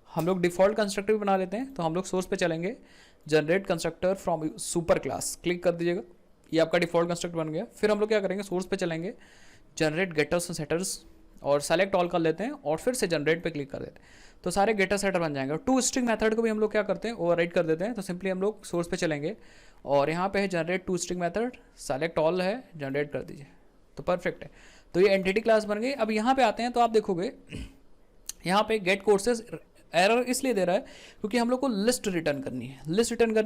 हम लोग डिफ़ॉल्ट कंस्ट्रक्टर भी बना लेते हैं। तो हम लोग सोर्स पे चलेंगे, generate constructor from super class, click कर दीजिएगा, ये आपका डिफ़ॉल्ट कंस्ट्रक्टर बन गया। फिर हम लोग क्या करेंगे, सोर्स पे चलेंगे, जनरेट गेटर्स और सेटर्स, और सेलेक्ट ऑल कर लेते हैं, और फिर से जनरेट पे क्लिक कर देते हैं। तो सारे गेटर सेटर बन जाएंगे। टू स्ट्रिंग मेथड को भी हम लोग क्या करते हैं, ओवरराइड कर देते हैं। तो सिंपली हम लोग सोर्स पे चलेंगे, और यहाँ पे है generate to string method, select all है, जनरेट कर दीजिए, तो परफेक्ट है। तो ये एंटिटी क्लास बन गई। अब यहाँ पे आते हैं, तो आप देखोगे यहाँ पे गेट कोर्सेज एरर इसलिए दे रहा है क्योंकि हम लोग को लिस्ट रिटर्न करनी है,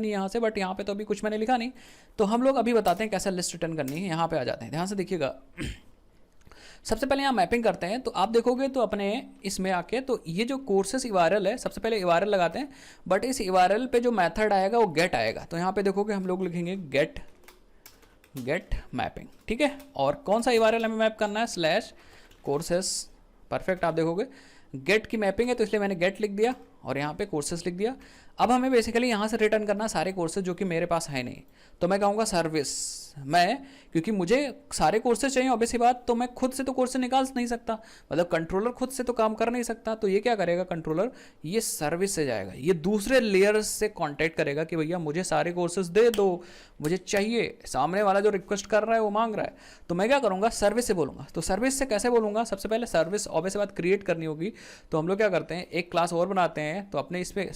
यहाँ से, बट यहाँ पे तो अभी कुछ मैंने लिखा नहीं। तो हम लोग अभी बताते हैं कैसे लिस्ट रिटर्न करनी है। यहाँ पे आ जाते हैं, ध्यान से देखिएगा। सबसे पहले यहाँ मैपिंग करते हैं। तो आप देखोगे तो अपने इसमें आके, तो ये जो कोर्सेस URL है, सबसे पहले URL लगाते हैं, बट इस URL पे जो मेथड आएगा वो गेट आएगा। तो यहाँ पे देखोगे हम लोग लिखेंगे गेट मैपिंग, ठीक है। और कौन सा URL हमें मैप करना है, /courses, परफेक्ट। आप देखोगे गेट की मैपिंग है, तो इसलिए मैंने गेट लिख दिया और यहाँ पे कोर्सेस लिख दिया। अब हमें बेसिकली यहाँ से रिटर्न करना सारे कोर्सेज जो कि मेरे पास है नहीं। तो मैं कहूँगा सर्विस, क्योंकि मुझे सारे कोर्सेज चाहिए ऑब्वियसली बात, तो मैं खुद से तो कोर्सेज निकाल नहीं सकता, मतलब कंट्रोलर खुद से तो काम कर नहीं सकता। तो ये क्या करेगा कंट्रोलर, ये सर्विस से जाएगा, ये दूसरे लेयर से कांटेक्ट करेगा कि भैया मुझे सारे कोर्सेज दे दो, मुझे चाहिए। सामने वाला जो रिक्वेस्ट कर रहा है वो मांग रहा है, तो मैं क्या करूँगा, सर्विस से बोलूँगा। तो सर्विस से कैसे बोलूँगा, सबसे पहले सर्विस ऑब्वियसली बात क्रिएट करनी होगी। तो हम लोग क्या करते हैं, एक क्लास और बनाते हैं। तो अपने इस पर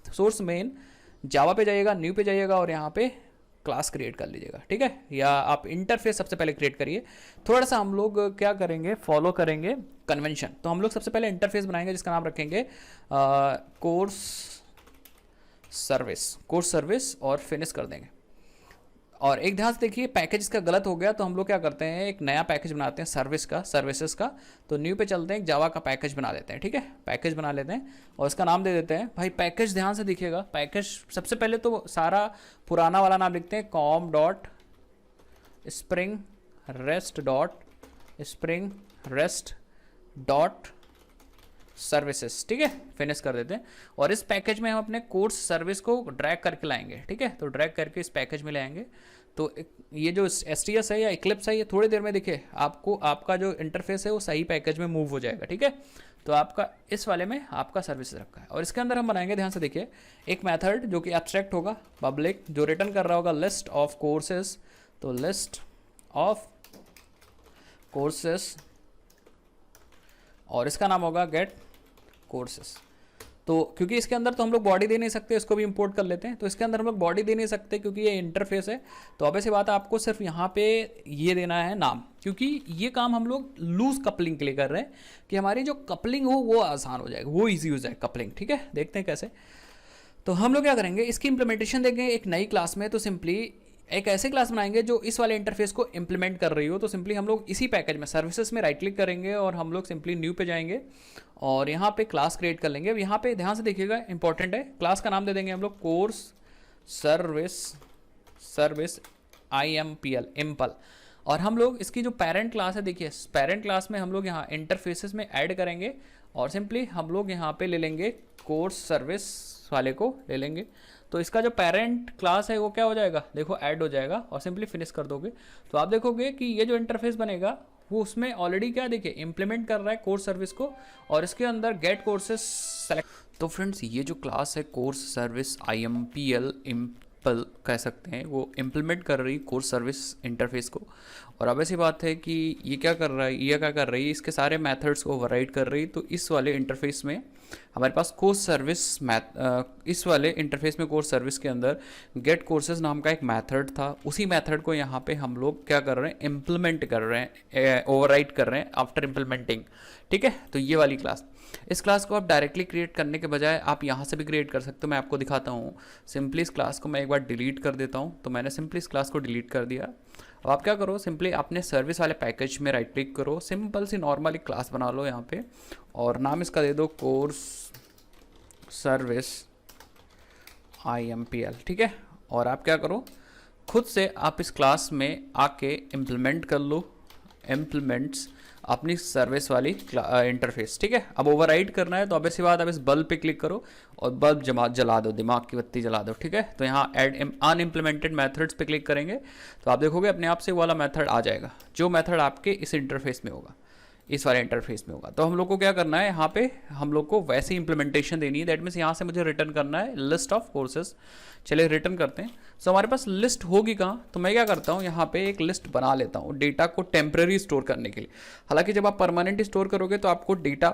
सोर्स मेन जावा पे जाइएगा, न्यू पे जाइएगा, और यहाँ पे क्लास क्रिएट कर लीजिएगा, ठीक है। या आप इंटरफेस सबसे पहले क्रिएट करिए। थोड़ा सा हम लोग क्या करेंगे, फॉलो करेंगे कन्वेंशन। तो हम लोग सबसे पहले इंटरफेस बनाएंगे जिसका नाम रखेंगे कोर्स सर्विस, और फिनिश कर देंगे। और एक ध्यान से देखिए, पैकेज इसका गलत हो गया, तो हम लोग क्या करते हैं, एक नया पैकेज बनाते हैं सर्विसेज का। तो न्यू पे चलते हैं, एक जावा का पैकेज बना लेते हैं, ठीक है, पैकेज बना लेते हैं और इसका नाम दे देते हैं भाई पैकेज। ध्यान से देखिएगा, पैकेज सबसे पहले तो सारा पुराना वाला नाम लिखते हैं, com.spring.rest.services, सर्विसेज, ठीक है, फिनिश कर देते हैं। और इस पैकेज में हम अपने कोर्स सर्विस को ड्रैग करके लाएंगे, ठीक है। तो ड्रैग करके इस पैकेज में लाएंगे। तो ये जो STS है या इक्लिप्स है, ये थोड़ी देर में देखिए आपको आपका जो इंटरफेस है वो सही पैकेज में मूव हो जाएगा, ठीक है। तो आपका इस वाले में आपका सर्विस रखा है, और इसके अंदर हम बनाएंगे, ध्यान से देखिए, एक मेथड जो कि एब्स्ट्रैक्ट होगा, पब्लिक, जो रिटर्न कर रहा होगा लिस्ट ऑफ कोर्सेज। तो लिस्ट ऑफ कोर्सेज, और इसका नाम होगा गेट कोर्सेस। तो क्योंकि इसके अंदर तो हम लोग बॉडी दे नहीं सकते, इसको भी इंपोर्ट कर लेते हैं। तो इसके अंदर हम लोग बॉडी दे नहीं सकते क्योंकि ये इंटरफेस है। तो ऑब्वियस सी बात है, आपको सिर्फ यहाँ पे ये देना है नाम, क्योंकि ये काम हम लोग लूज कपलिंग के लिए कर रहे हैं कि हमारी जो कपलिंग हो वो आसान हो जाएगा, वो ईजी हो जाए कपलिंग, ठीक है। देखते हैं कैसे। तो हम लोग क्या करेंगे, इसकी इंप्लीमेंटेशन देंगे एक नई क्लास में। तो सिंपली एक ऐसी क्लास बनाएंगे जो इस वाले इंटरफेस को इंप्लीमेंट कर रही हो। तो सिंपली हम लोग इसी पैकेज में सर्विसेज में राइट क्लिक करेंगे और हम लोग सिंपली न्यू पे जाएंगे और यहाँ पे क्लास क्रिएट कर लेंगे। अब यहाँ पे ध्यान से देखिएगा, इंपॉर्टेंट है, क्लास का नाम दे देंगे हम लोग कोर्स सर्विस IMPL इम्पल। और हम लोग इसकी जो पेरेंट क्लास है, देखिए पेरेंट क्लास में हम लोग यहाँ इंटरफेसेस में ऐड करेंगे और सिंपली हम लोग यहाँ पे ले लेंगे कोर्स सर्विस वाले को ले लेंगे। तो इसका जो पेरेंट क्लास है वो क्या हो जाएगा, देखो ऐड हो जाएगा और सिंपली फिनिश कर दोगे तो आप देखोगे कि ये जो इंटरफेस बनेगा वो उसमें ऑलरेडी क्या देखिए इंप्लीमेंट कर रहा है कोर्स सर्विस को और इसके अंदर गेट कोर्सेस सेलेक्ट। तो फ्रेंड्स ये जो क्लास है कोर्स सर्विस IMPL इम्पल कह सकते हैं, वो इम्प्लीमेंट कर रही कोर्स सर्विस इंटरफेस को। और अब ऐसी बात है कि ये क्या कर रहा है, ये क्या कर रही है, इसके सारे मेथड्स को ओवरराइड कर रही। तो इस वाले इंटरफेस में हमारे पास कोर्स सर्विस इस वाले इंटरफेस में कोर्स सर्विस के अंदर गेट कोर्सेज नाम का एक मेथड था, उसी मेथड को यहाँ पे हम लोग क्या कर रहे हैं, इम्प्लीमेंट कर रहे हैं, ओवरराइड कर रहे हैं आफ्टर इम्प्लीमेंटिंग। ठीक है, तो ये वाली क्लास, इस क्लास को आप डायरेक्टली क्रिएट करने के बजाय आप यहाँ से भी क्रिएट कर सकते हो। मैं आपको दिखाता हूँ। सिंपली इस क्लास को मैं एक बार डिलीट कर देता हूँ। तो मैंने सिंपली इस क्लास को डिलीट कर दिया। अब आप क्या करो, सिंपली अपने सर्विस वाले पैकेज में राइट क्लिक करो, सिंपल सी नॉर्मली क्लास बना लो यहाँ पे और नाम इसका दे दो कोर्स सर्विस IMPL। ठीक है, और आप क्या करो, खुद से आप इस क्लास में आके इम्प्लीमेंट कर लो, इम्प्लीमेंट्स अपनी सर्विस वाली इंटरफेस। ठीक है, अब ओवरराइड करना है तो अब ऐसी बात, अब इस बल्ब पे क्लिक करो और बल्ब जला दो, दिमाग की बत्ती जला दो। ठीक है, तो यहाँ ऐड अनइम्प्लीमेंटेड मेथड्स पे क्लिक करेंगे तो आप देखोगे अपने आप से वाला मेथड आ जाएगा, जो मेथड आपके इस इंटरफेस में होगा, इस वाले इंटरफेस में होगा। तो हम लोग को क्या करना है, यहाँ पे हम लोग को वैसी इंप्लीमेंटेशन देनी है। दैट मीन्स यहाँ से मुझे रिटर्न करना है लिस्ट ऑफ कोर्सेज। चलिए रिटर्न करते हैं। सो हमारे पास लिस्ट होगी कहाँ, तो मैं क्या करता हूँ, यहाँ पे एक लिस्ट बना लेता हूँ डेटा को टेम्परेरी स्टोर करने के लिए। हालांकि जब आप परमानेंट स्टोर करोगे तो आपको डेटा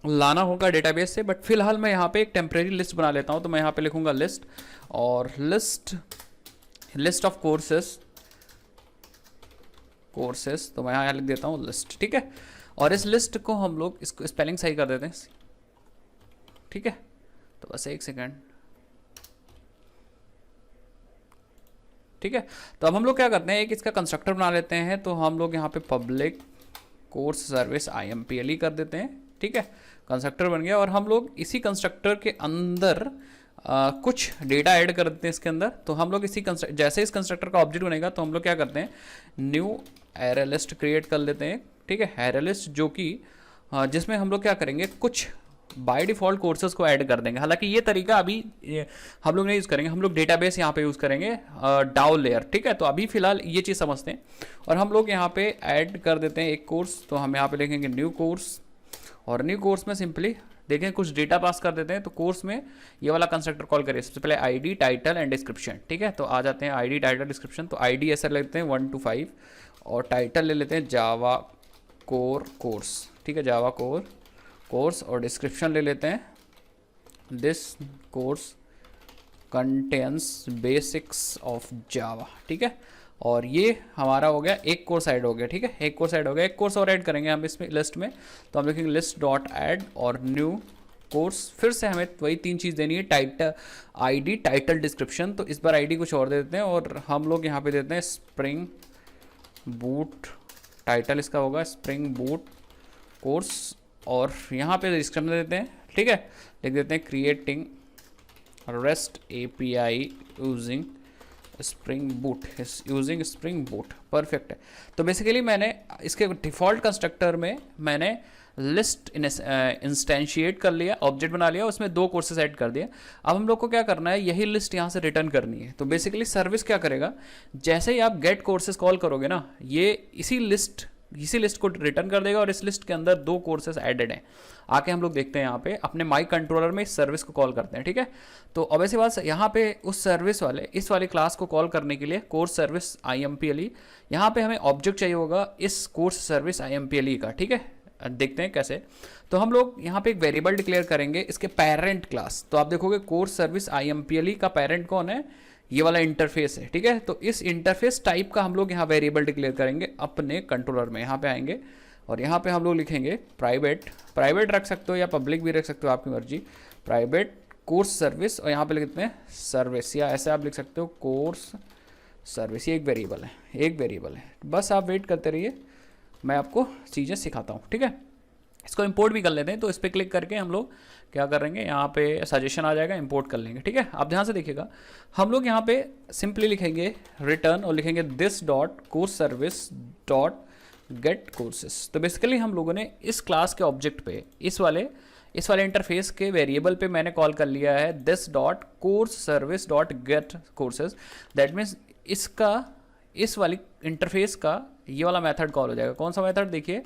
लाना होगा डेटाबेस से, बट फिलहाल मैं यहाँ पे एक टेम्परेरी लिस्ट बना लेता हूँ। तो मैं यहाँ पे लिखूँगा लिस्ट और लिस्ट ऑफ कोर्सेस, तो मैं यहाँ लिख देता हूँ लिस्ट। ठीक है, और इस लिस्ट को हम लोग इसको स्पेलिंग सही कर देते हैं। ठीक है, तो बस एक सेकेंड। ठीक है, तो अब हम लोग क्या करते हैं, एक इसका कंस्ट्रक्टर बना लेते हैं। तो हम लोग यहाँ पे पब्लिक कोर्स सर्विस IMPL कर देते हैं। ठीक है, कंस्ट्रक्टर बन गया और हम लोग इसी कंस्ट्रक्टर के अंदर कुछ डेटा ऐड कर देते हैं इसके अंदर। तो हम लोग जैसे इस कंस्ट्रक्टर का ऑब्जेक्ट बनेगा तो हम लोग क्या करते हैं, न्यू एरे लिस्ट क्रिएट कर लेते हैं। ठीक है, एरे लिस्ट जो कि जिसमें हम लोग क्या करेंगे, कुछ बाय डिफ़ॉल्ट कोर्सेज को ऐड कर देंगे। हालांकि ये तरीका अभी हम लोग नहीं यूज़ करेंगे, हम लोग डेटाबेस यहाँ पे यूज़ करेंगे डाउ लेयर। ठीक है, तो अभी फिलहाल ये चीज़ समझते हैं और हम लोग यहाँ पे ऐड कर देते हैं एक कोर्स। तो हम यहाँ पे लिखेंगे न्यू कोर्स और न्यू कोर्स में सिंपली देखें कुछ डेटा पास कर देते हैं। तो कोर्स में ये वाला कंस्ट्रक्टर कॉल करिए, सबसे पहले ID टाइटल एंड डिस्क्रिप्शन। ठीक है, तो आ जाते हैं ID टाइटल डिस्क्रिप्शन। तो ID ऐसा लेते हैं 1 to 5 और टाइटल ले लेते हैं जावा कोर कोर्स। ठीक है, जावा कोर कोर्स और डिस्क्रिप्शन ले लेते हैं this course contains basics of Java. ठीक है, और ये हमारा हो गया, एक कोर्स ऐड हो गया। ठीक है, एक कोर्स ऐड हो गया, एक कोर्स और ऐड करेंगे हम इसमें लिस्ट में। तो हम लिखेंगे लिस्ट डॉट ऐड और न्यू कोर्स। फिर से हमें वही 3 चीज़ देनी है, टाइटल ID टाइटल डिस्क्रिप्शन। तो इस बार ID कुछ और दे देते हैं और हम लोग यहाँ पे देते हैं स्प्रिंग बूट, टाइटल इसका होगा स्प्रिंग बूट कोर्स और यहाँ पे डिस्क्रिप्शन देते हैं। ठीक है, लिख देते हैं creating REST API using spring boot. Perfect है। तो बेसिकली मैंने इसके डिफ़ॉल्ट कंस्ट्रक्टर में मैंने लिस्ट इंस्टेंशिएट कर लिया, ऑब्जेक्ट बना लिया, उसमें 2 कोर्सेज ऐड कर दिए। अब हम लोग को क्या करना है, यही लिस्ट यहाँ से रिटर्न करनी है। तो बेसिकली सर्विस क्या करेगा, जैसे ही आप गेट कोर्सेज कॉल करोगे ना, ये इसी लिस्ट को रिटर्न कर देगा और इस लिस्ट के अंदर 2 कोर्सेज एडेड हैं। आके हम लोग देखते हैं यहाँ पे अपने माई कंट्रोलर में इस सर्विस को कॉल करते हैं। ठीक है, तो अब ऐसी बात यहाँ पे उस सर्विस वाले इस वाली क्लास को कॉल करने के लिए कोर्स सर्विस IMPL, यहाँ पे हमें ऑब्जेक्ट चाहिए होगा इस कोर्स सर्विस IMPL का। ठीक है, देखते हैं कैसे। तो हम लोग यहाँ पे एक वेरिएबल डिक्लेयर करेंगे इसके पेरेंट क्लास। तो आप देखोगे कोर्स सर्विस IMPL का पेरेंट कौन है, ये वाला इंटरफेस है। ठीक है, तो इस इंटरफेस टाइप का हम लोग यहाँ वेरिएबल डिक्लेयर करेंगे अपने कंट्रोलर में। यहाँ पे आएंगे और यहाँ पे हम लोग लिखेंगे प्राइवेट रख सकते हो या पब्लिक भी रख सकते हो, आपकी मर्जी। प्राइवेट कोर्स सर्विस और यहाँ पे लिखते हैं सर्विस, या ऐसे आप लिख सकते हो कोर्स सर्विस, ये एक वेरिएबल है, एक वेरिएबल है। बस आप वेट करते रहिए, मैं आपको चीज़ें सिखाता हूँ, ठीक है। इसको इंपोर्ट भी कर लेते हैं, तो इस पर क्लिक करके हम लोग क्या करेंगे, यहाँ पे सजेशन आ जाएगा, इंपोर्ट कर लेंगे, ठीक है। आप ध्यान से देखिएगा, हम लोग यहाँ पे सिंपली लिखेंगे रिटर्न और लिखेंगे this dot course service dot gate courses. तो बेसिकली हम लोगों ने इस क्लास के ऑब्जेक्ट पे इस वाले इंटरफेस के वेरिएबल पे मैंने कॉल कर लिया है this dot course service dot gate courses. That means इसका इस वाली इंटरफेस का ये वाला मेथड कॉल हो जाएगा। कौन सा मेथड, देखिए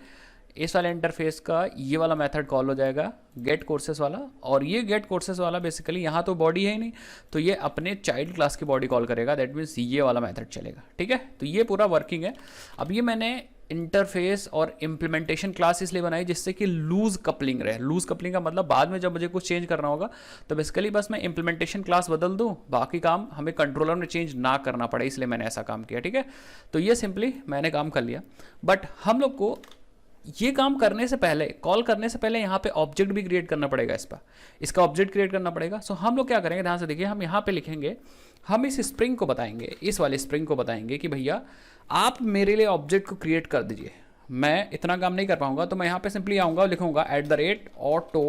इस वाले इंटरफेस का ये वाला मेथड कॉल हो जाएगा गेट कोर्सेस वाला। और ये गेट कोर्सेस वाला बेसिकली यहाँ तो बॉडी है ही नहीं, तो ये अपने चाइल्ड क्लास की बॉडी कॉल करेगा। दैट मीन्स ये वाला मेथड चलेगा, ठीक है। तो ये पूरा वर्किंग है। अब ये मैंने इंटरफेस और इम्प्लीमेंटेशन क्लास इसलिए बनाई जिससे कि लूज कपलिंग रहे। लूज कपलिंग का मतलब बाद में जब मुझे कुछ चेंज करना होगा तो बेसिकली बस मैं इम्प्लीमेंटेशन क्लास बदल दूं, बाकी काम हमें कंट्रोलर में चेंज ना करना पड़े, इसलिए मैंने ऐसा काम किया, ठीक है। तो ये सिंपली मैंने काम कर लिया। बट हम लोग को ये काम करने से पहले, कॉल करने से पहले यहाँ पे ऑब्जेक्ट भी क्रिएट करना पड़ेगा, इसका ऑब्जेक्ट क्रिएट करना पड़ेगा। सो हम लोग क्या करेंगे, ध्यान से देखिए, हम यहाँ पे लिखेंगे, हम इस स्प्रिंग को बताएंगे, इस वाले स्प्रिंग को बताएंगे कि भैया आप मेरे लिए ऑब्जेक्ट को क्रिएट कर दीजिए। मैं इतना काम नहीं कर पाऊंगा, तो मैं यहाँ पे सिंपली आऊँगा, लिखूंगा @auto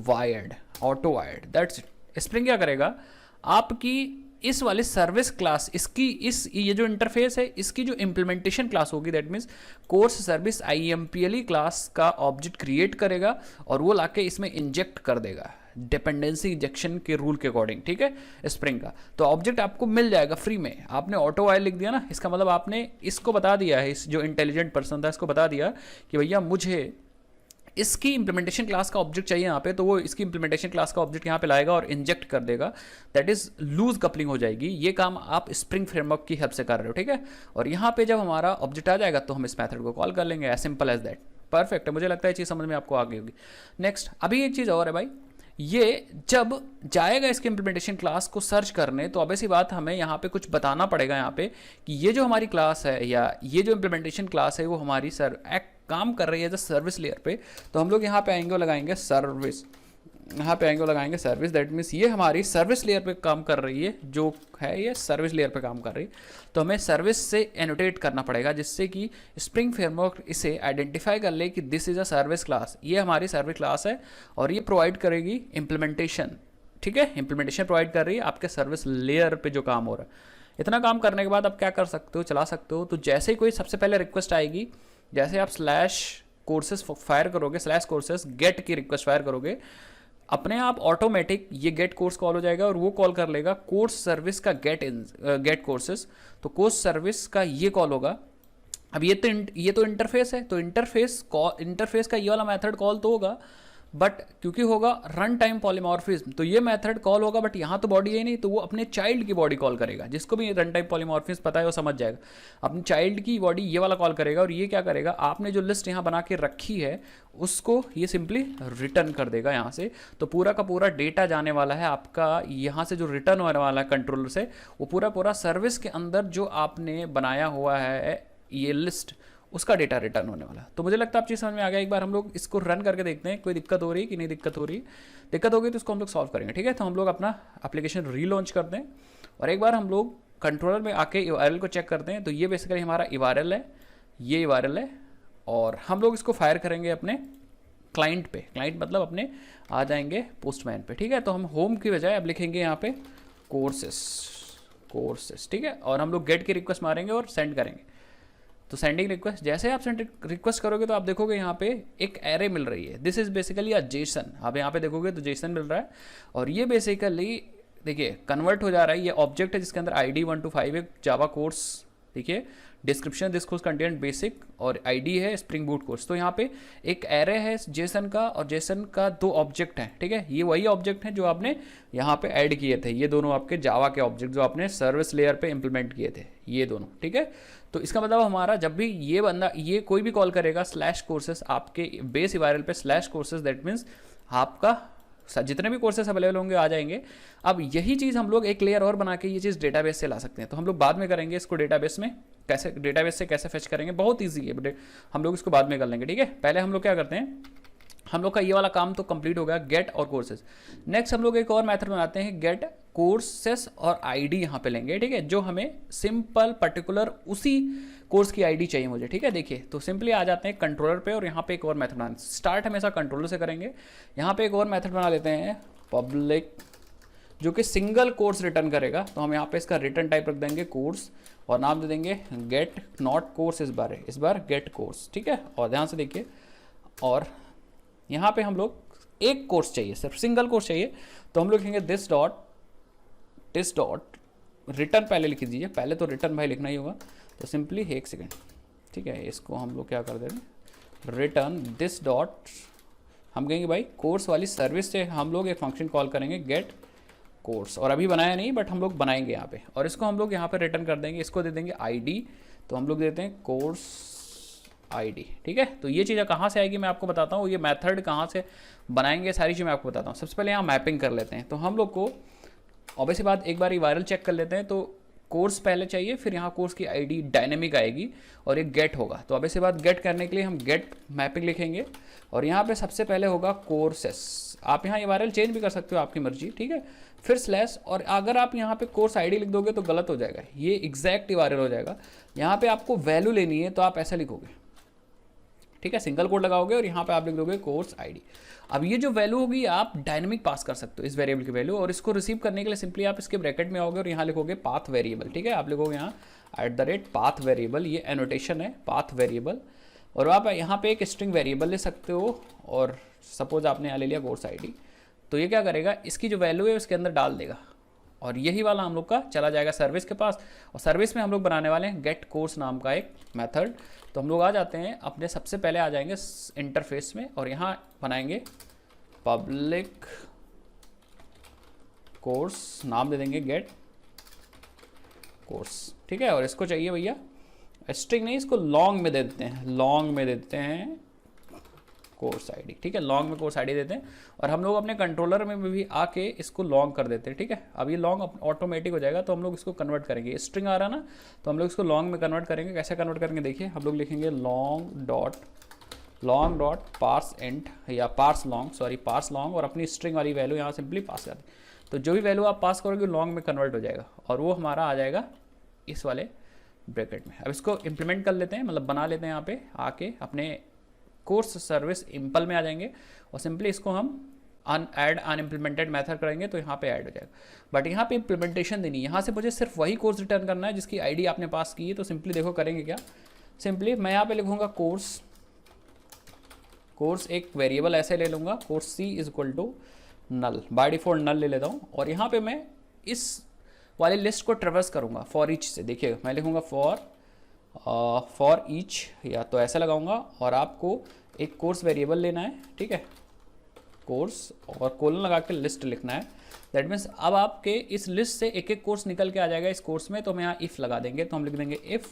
wired, that's it. Spring क्या करेगा, आपकी इस वाले सर्विस क्लास, इसकी ये जो इंटरफेस है इसकी जो इम्प्लीमेंटेशन क्लास होगी, that means course service IMPLE class का ऑब्जेक्ट क्रिएट करेगा और वो लाके इसमें इंजेक्ट कर देगा डिपेंडेंसी इंजेक्शन के रूल के अकॉर्डिंग, ठीक है, स्प्रिंग का। तो ऑब्जेक्ट आपको मिल जाएगा फ्री में। आपने ऑटो वायर लिख दिया ना, इसका मतलब आपने इसको बता दिया है, इस जो इंटेलिजेंट पर्सन था इसको बता दिया कि भैया मुझे इसकी इंप्लीमेंटेशन क्लास का ऑब्जेक्ट चाहिए यहाँ पे, तो वो इसकी इंप्लीमेंटेशन क्लास का ऑब्जेक्ट यहाँ पे लाएगा और इंजेक्ट कर देगा। दैट इज लूज कपलिंग हो जाएगी। ये काम आप स्प्रिंग फ्रेमवर्क की हेल्प से कर रहे हो, ठीक है। और यहाँ पे जब हमारा ऑब्जेक्ट आ जाएगा तो हम इस मेथड को कॉल कर लेंगे, as simple as that. Perfect है, मुझे लगता है ये चीज़ समझ में आपको आ गई होगी। नेक्स्ट, अभी एक चीज़ और है भाई, ये जब जाएगा इसके इंप्लीमेंटेशन क्लास को सर्च करने, तो ऑब्वियस सी बात हमें यहाँ पे कुछ बताना पड़ेगा यहाँ पे कि ये जो हमारी क्लास है या ये जो इंप्लीमेंटेशन क्लास है वो हमारी काम कर रही है जो सर्विस लेयर पे। तो हम लोग यहाँ पे आएंगे और लगाएंगे सर्विस, यहाँ पे आएंगे और लगाएंगे सर्विस। दैट मीन्स ये हमारी सर्विस लेयर पे काम कर रही है, जो है ये सर्विस लेयर पे काम कर रही है। तो हमें सर्विस से एनोटेट करना पड़ेगा जिससे कि स्प्रिंग फ्रेमवर्क इसे आइडेंटिफाई कर ले कि this is a service class, ये हमारी सर्विस क्लास है और ये प्रोवाइड करेगी इम्प्लीमेंटेशन, ठीक है। इम्प्लीमेंटेशन प्रोवाइड कर रही है आपके सर्विस लेयर पे जो काम हो रहा है। इतना काम करने के बाद आप क्या कर सकते हो, चला सकते हो। तो जैसे ही कोई सबसे पहले रिक्वेस्ट आएगी, जैसे आप /courses फायर करोगे, /courses गेट की रिक्वेस्ट फायर करोगे, अपने आप ऑटोमेटिक ये गेट कोर्स कॉल हो जाएगा और वो कॉल कर लेगा कोर्स सर्विस का गेट कोर्सेस। तो कोर्स सर्विस का ये कॉल होगा। अब ये तो इंटरफेस है, तो इंटरफेस का ये वाला मेथड कॉल तो होगा, बट क्योंकि होगा रन टाइम पॉलीमॉर्फिज्म, तो ये मेथड कॉल होगा, बट यहाँ तो बॉडी है नहीं, तो वो अपने चाइल्ड की बॉडी कॉल करेगा। जिसको भी रन टाइम पॉलीमॉर्फिज्म पता है वो समझ जाएगा। अपने चाइल्ड की बॉडी ये वाला कॉल करेगा और ये क्या करेगा, आपने जो लिस्ट यहाँ बना के रखी है उसको ये सिंपली रिटर्न कर देगा यहाँ से। तो पूरा का पूरा डेटा जाने वाला है आपका, यहाँ से जो रिटर्न होने वाला है कंट्रोलर से, वो पूरा सर्विस के अंदर जो आपने बनाया हुआ है ये लिस्ट, उसका डेटा रिटर्न होने वाला। तो मुझे लगता है आप चीज़ समझ में आ गया। एक बार हम लोग इसको रन करके देखते हैं, कोई दिक्कत हो रही है कि नहीं दिक्कत हो रही है। दिक्कत होगी तो इसको हम लोग सॉल्व करेंगे, ठीक है। तो हम लोग अपना एप्लीकेशन रीलॉन्च करते हैं और एक बार हम लोग कंट्रोलर में आके URL को चेक करते हैं। तो ये बेसिकली हमारा URL है, ये URL है और हम लोग इसको फायर करेंगे अपने क्लाइंट पे। क्लाइंट मतलब अपने आ जाएंगे पोस्टमैन पे, ठीक है। तो हम होम की बजाय अब लिखेंगे यहाँ पे कोर्सेस, ठीक है। और हम लोग गेट की रिक्वेस्ट मारेंगे और सेंड करेंगे। तो सेंडिंग रिक्वेस्ट, जैसे आप सेंड रिक्वेस्ट करोगे तो आप देखोगे यहाँ पे एक एरे मिल रही है। This is basically a Jason. आप यहाँ पे देखोगे तो जेसन मिल रहा है और ये बेसिकली देखिए कन्वर्ट हो जा रहा है। ये ऑब्जेक्ट है जिसके अंदर ID 1 to 5 है, जावा कोर्स, देखिए description this course content basic और ID है स्प्रिंग बूट कोर्स। तो यहाँ पे एक एरे है जेसन का और जेसन का 2 ऑब्जेक्ट हैं, ठीक है। ये वही ऑब्जेक्ट हैं जो आपने यहाँ पे ऐड किए थे, ये दोनों आपके जावा के ऑब्जेक्ट जो आपने सर्विस लेयर पे इंप्लीमेंट किए थे, ये दोनों, ठीक है। तो इसका मतलब हमारा जब भी ये बंदा ये कोई भी कॉल करेगा /courses आपके बेस URL पे /courses, दैट मीन्स आपका जितने भी कोर्सेस अवेलेबल होंगे आ जाएंगे। अब यही चीज़ हम लोग एक लेयर और बना के ये चीज़ डेटाबेस से ला सकते हैं। तो हम लोग बाद में करेंगे इसको डेटाबेस में, कैसे डेटाबेस से कैसे फेच करेंगे, बहुत ईजी है, हम लोग इसको बाद में कर लेंगे, ठीक है। पहले हम लोग क्या करते हैं, हम लोग का ये वाला काम तो कंप्लीट हो गया, गेट और कोर्सेज। नेक्स्ट हम लोग एक और मेथड बनाते हैं, गेट कोर्सेस और आईडी यहाँ पे लेंगे, ठीक है, जो हमें सिंपल पर्टिकुलर उसी कोर्स की आईडी चाहिए मुझे, ठीक है। देखिए तो सिंपली आ जाते हैं कंट्रोलर पे और यहाँ पे एक और मेथड बनाते हैं। स्टार्ट हमेशा कंट्रोलर से करेंगे। यहाँ पे एक और मेथड बना लेते हैं पब्लिक, जो कि सिंगल कोर्स रिटर्न करेगा। तो हम यहाँ पे इसका रिटर्न टाइप रख देंगे कोर्स और नाम दे देंगे गेट नॉट कोर्स, इस बार गेट कोर्स, ठीक है। और ध्यान से देखिए, और यहाँ पे हम लोग एक कोर्स चाहिए, सिर्फ सिंगल कोर्स चाहिए, तो हम लोग लिखेंगे दिस डॉट रिटर्न, पहले लिख दीजिए, पहले तो रिटर्न भाई लिखना ही होगा, तो सिंपली एक सेकेंड, ठीक है। इसको हम लोग क्या कर देंगे, रिटर्न दिस डॉट, हम कहेंगे भाई कोर्स वाली सर्विस से हम लोग एक फंक्शन कॉल करेंगे गेट कोर्स, और अभी बनाया नहीं बट हम लोग बनाएंगे यहाँ पे, और इसको हम लोग यहाँ पे रिटर्न कर देंगे। इसको दे देंगे आईडी, तो हम लोग देते हैं कोर्स आईडी, ठीक है। तो ये चीज़ें कहाँ से आएगी मैं आपको बताता हूँ, ये मेथड कहाँ से बनाएंगे सारी चीज़ मैं आपको बताता हूँ। सबसे पहले यहाँ मैपिंग कर लेते हैं। तो हम लोग को ऑब्वियसली बात एक बार वायरल चेक कर लेते हैं, तो कोर्स पहले चाहिए, फिर यहाँ कोर्स की आईडी डायनेमिक आएगी और एक गेट होगा। तो ऑब्वियसली बात गेट करने के लिए हम गेट मैपिंग लिखेंगे और यहाँ पे सबसे पहले होगा कोर्सेस। आप यहाँ ये वायरल चेंज भी कर सकते हो, आपकी मर्जी, ठीक है। फिर स्लैश, और अगर आप यहाँ पे कोर्स आईडी लिख दोगे तो गलत हो जाएगा, ये एग्जैक्ट वायरल हो जाएगा। यहाँ पे आपको वैल्यू लेनी है तो आप ऐसा लिखोगे, ठीक है, सिंगल कोड लगाओगे और यहाँ पे आप लिख दोगे कोर्स आईडी। अब ये जो वैल्यू होगी आप डायनेमिक पास कर सकते हो इस वेरिएबल की वैल्यू, और इसको रिसीव करने के लिए सिंपली आप इसके ब्रैकेट में आओगे और यहाँ लिखोगे पाथ वेरिएबल, ठीक है। आप लिखोगे यहाँ @पाथ वेरिएबल, ये एनोटेशन है पाथ वेरिएबल, और आप यहाँ पे एक स्ट्रिंग वेरिएबल ले सकते हो, और सपोज आपने यहाँ ले लिया कोर्स आईडी, तो ये क्या करेगा, इसकी जो वैल्यू है उसके अंदर डाल देगा, और यही वाला हम लोग का चला जाएगा सर्विस के पास, और सर्विस में हम लोग बनाने वाले हैं गेट कोर्स नाम का एक मेथड। तो हम लोग आ जाते हैं अपने, सबसे पहले आ जाएंगे इंटरफेस में और यहाँ बनाएंगे पब्लिक कोर्स, नाम दे देंगे गेट कोर्स, ठीक है। और इसको चाहिए भैया स्ट्रिंग नहीं, इसको लॉन्ग में दे देते हैं, लॉन्ग में दे देते हैं कोर्स आईडी, ठीक है, लॉन्ग में कोर्स आईडी देते हैं। और हम लोग अपने कंट्रोलर में भी आके इसको लॉन्ग कर देते हैं, ठीक है। अब ये लॉन्ग ऑटोमेटिक हो जाएगा, तो हम लोग इसको कन्वर्ट करेंगे, स्ट्रिंग आ रहा ना, तो हम लोग इसको लॉन्ग में कन्वर्ट करेंगे। कैसे कन्वर्ट करेंगे देखिए, हम लोग लिखेंगे लॉन्ग डॉट पार्स इंट, या पार्स लॉन्ग, और अपनी स्ट्रिंग वाली वैल्यू यहाँ सिंपली पास कर दें। तो जो भी वैल्यू आप पास करोगे लॉन्ग में कन्वर्ट हो जाएगा, और वो हमारा आ जाएगा इस वाले ब्रैकेट में। अब इसको इम्प्लीमेंट कर लेते हैं, मतलब बना लेते हैं, यहाँ पे आके अपने कोर्स सर्विस इम्पल में आ जाएंगे और सिंपली इसको हम ऐड अनइम्प्लीमेंटेड मेथड करेंगे, तो यहाँ पे ऐड हो जाएगा। बट यहाँ पे इम्प्लीमेंटेशन देनी है, यहाँ से मुझे सिर्फ वही कोर्स रिटर्न करना है जिसकी आईडी आपने पास की है। तो सिंपली देखो करेंगे क्या, सिंपली मैं यहाँ पे लिखूंगा कोर्स एक वेरिएबल ऐसे ले लूँगा, courses is equal to null, by default null ले लेता हूँ, और यहाँ पे मैं इस वाली लिस्ट को ट्रेवर्स करूँगा फॉर ईच से। देखिएगा मैं लिखूँगा फॉर ईच, या तो ऐसा लगाऊंगा, और आपको एक कोर्स वेरिएबल लेना है, ठीक है, कोर्स और कोलन लगा के लिस्ट लिखना है। दैट मीन्स अब आपके इस लिस्ट से एक एक कोर्स निकल के आ जाएगा इस कोर्स में, तो हम यहाँ इफ़ लगा देंगे। तो हम लिख देंगे इफ़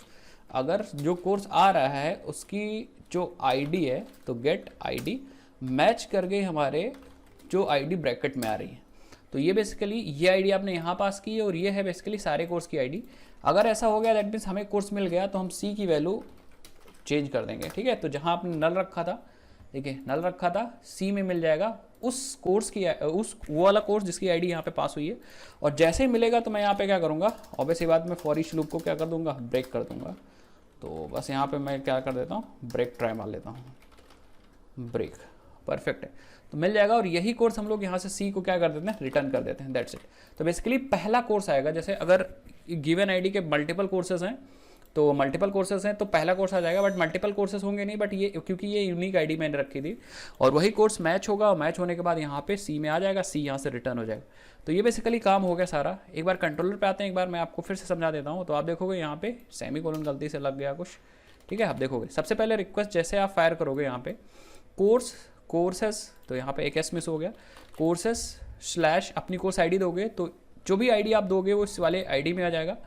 अगर जो कोर्स आ रहा है उसकी जो आईडी है, तो गेट आईडी मैच कर गई हमारे जो आईडी ब्रैकेट में आ रही है। तो ये बेसिकली ये आईडी आपने यहाँ पास की है, और ये है बेसिकली सारे कोर्स की आईडी। अगर ऐसा हो गया दैट मीन्स हमें कोर्स मिल गया, तो हम सी की वैल्यू चेंज कर देंगे, ठीक है। तो जहाँ आपने नल रखा था, देखिए नल रखा था, सी में मिल जाएगा उस कोर्स की, उस वो वाला कोर्स जिसकी आईडी यहाँ पे पास हुई है। और जैसे ही मिलेगा तो मैं यहाँ पे क्या करूँगा, ऑब्वियसली बात मैं फॉर ईच लूप को क्या कर दूँगा, ब्रेक कर दूँगा। तो बस यहाँ पे मैं क्या कर देता हूँ, ब्रेक ट्राई मार लेता हूँ, ब्रेक, परफेक्ट है, तो मिल जाएगा। और यही कोर्स हम लोग यहाँ से सी को क्या कर देते हैं, रिटर्न कर देते हैं, दैट्स इट। तो बेसिकली पहला कोर्स आएगा, जैसे अगर गिवन आईडी के मल्टीपल कोर्सेज हैं, तो मल्टीपल कोर्सेज हैं तो पहला कोर्स आ जाएगा, बट मल्टीपल कोर्सेज होंगे नहीं, बट ये क्योंकि ये यूनिक आईडी मैंने रखी थी, और वही कोर्स मैच होगा, और मैच होने के बाद यहाँ पे सी में आ जाएगा, सी यहाँ से रिटर्न हो जाएगा। तो ये बेसिकली काम हो गया सारा। एक बार कंट्रोलर पे आते हैं, एक बार मैं आपको फिर से समझा देता हूँ। तो आप देखोगे यहाँ पे सेमीकोलन गलती से लग गया कुछ, ठीक है। आप देखोगे सबसे पहले रिक्वेस्ट जैसे आप फायर करोगे यहाँ पे कोर्सेस, तो यहाँ पे एक एस मिस हो गया, कोर्सेस स्लैश अपनी कोर्स आईडी दोगे, तो जो भी आईडी आप दोगे वो इस वाले आईडी में आ जाएगा,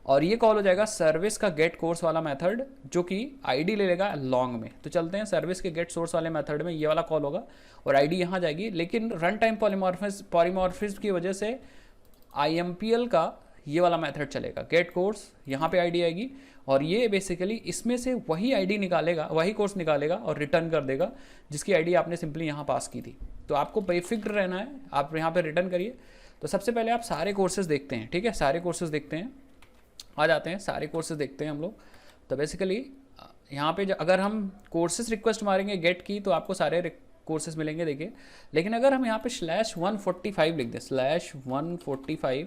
और ये कॉल हो जाएगा सर्विस का गेट कोर्स वाला मेथड, जो कि आईडी ले लेगा लॉन्ग में। तो चलते हैं सर्विस के गेट सोर्स वाले मेथड में, ये वाला कॉल होगा और आईडी यहाँ जाएगी। लेकिन रन टाइम पॉलीमॉर्फिज्म की वजह से IMPL का ये वाला मेथड चलेगा, गेट कोर्स, यहाँ पे आईडी आएगी और ये बेसिकली इसमें से वही आईडी निकालेगा, वही कोर्स निकालेगा और रिटर्न कर देगा जिसकी आईडी आपने सिंपली यहाँ पास की थी। तो आपको बेफिक्र रहना है, आप यहाँ पे रिटर्न करिए। तो सबसे पहले आप सारे कोर्सेज देखते हैं, ठीक है, सारे कोर्सेज देखते हैं, आ जाते हैं सारे कोर्सेज देखते हैं हम लोग। तो बेसिकली यहाँ पे अगर हम कोर्सेज रिक्वेस्ट मारेंगे गेट की तो आपको सारे कोर्सेज मिलेंगे, देखिए। लेकिन अगर हम यहाँ पे /145 लिख दें, /145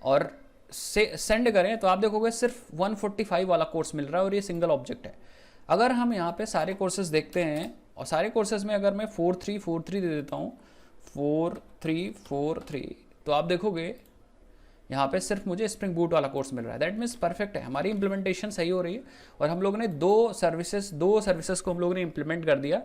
और से सेंड करें तो आप देखोगे सिर्फ 145 वाला कोर्स मिल रहा है और ये सिंगल ऑब्जेक्ट है। अगर हम यहाँ पे सारे कोर्सेज देखते हैं और सारे कोर्सेज में अगर मैं 4343 दे देता हूँ, 4343, तो आप देखोगे यहाँ पे सिर्फ मुझे स्प्रिंग बूट वाला कोर्स मिल रहा है। दैट मीन्स परफेक्ट है, हमारी इंप्लीमेंटेशन सही हो रही है और हम लोगों ने दो सर्विसेज को हम लोगों ने इंप्लीमेंट कर दिया।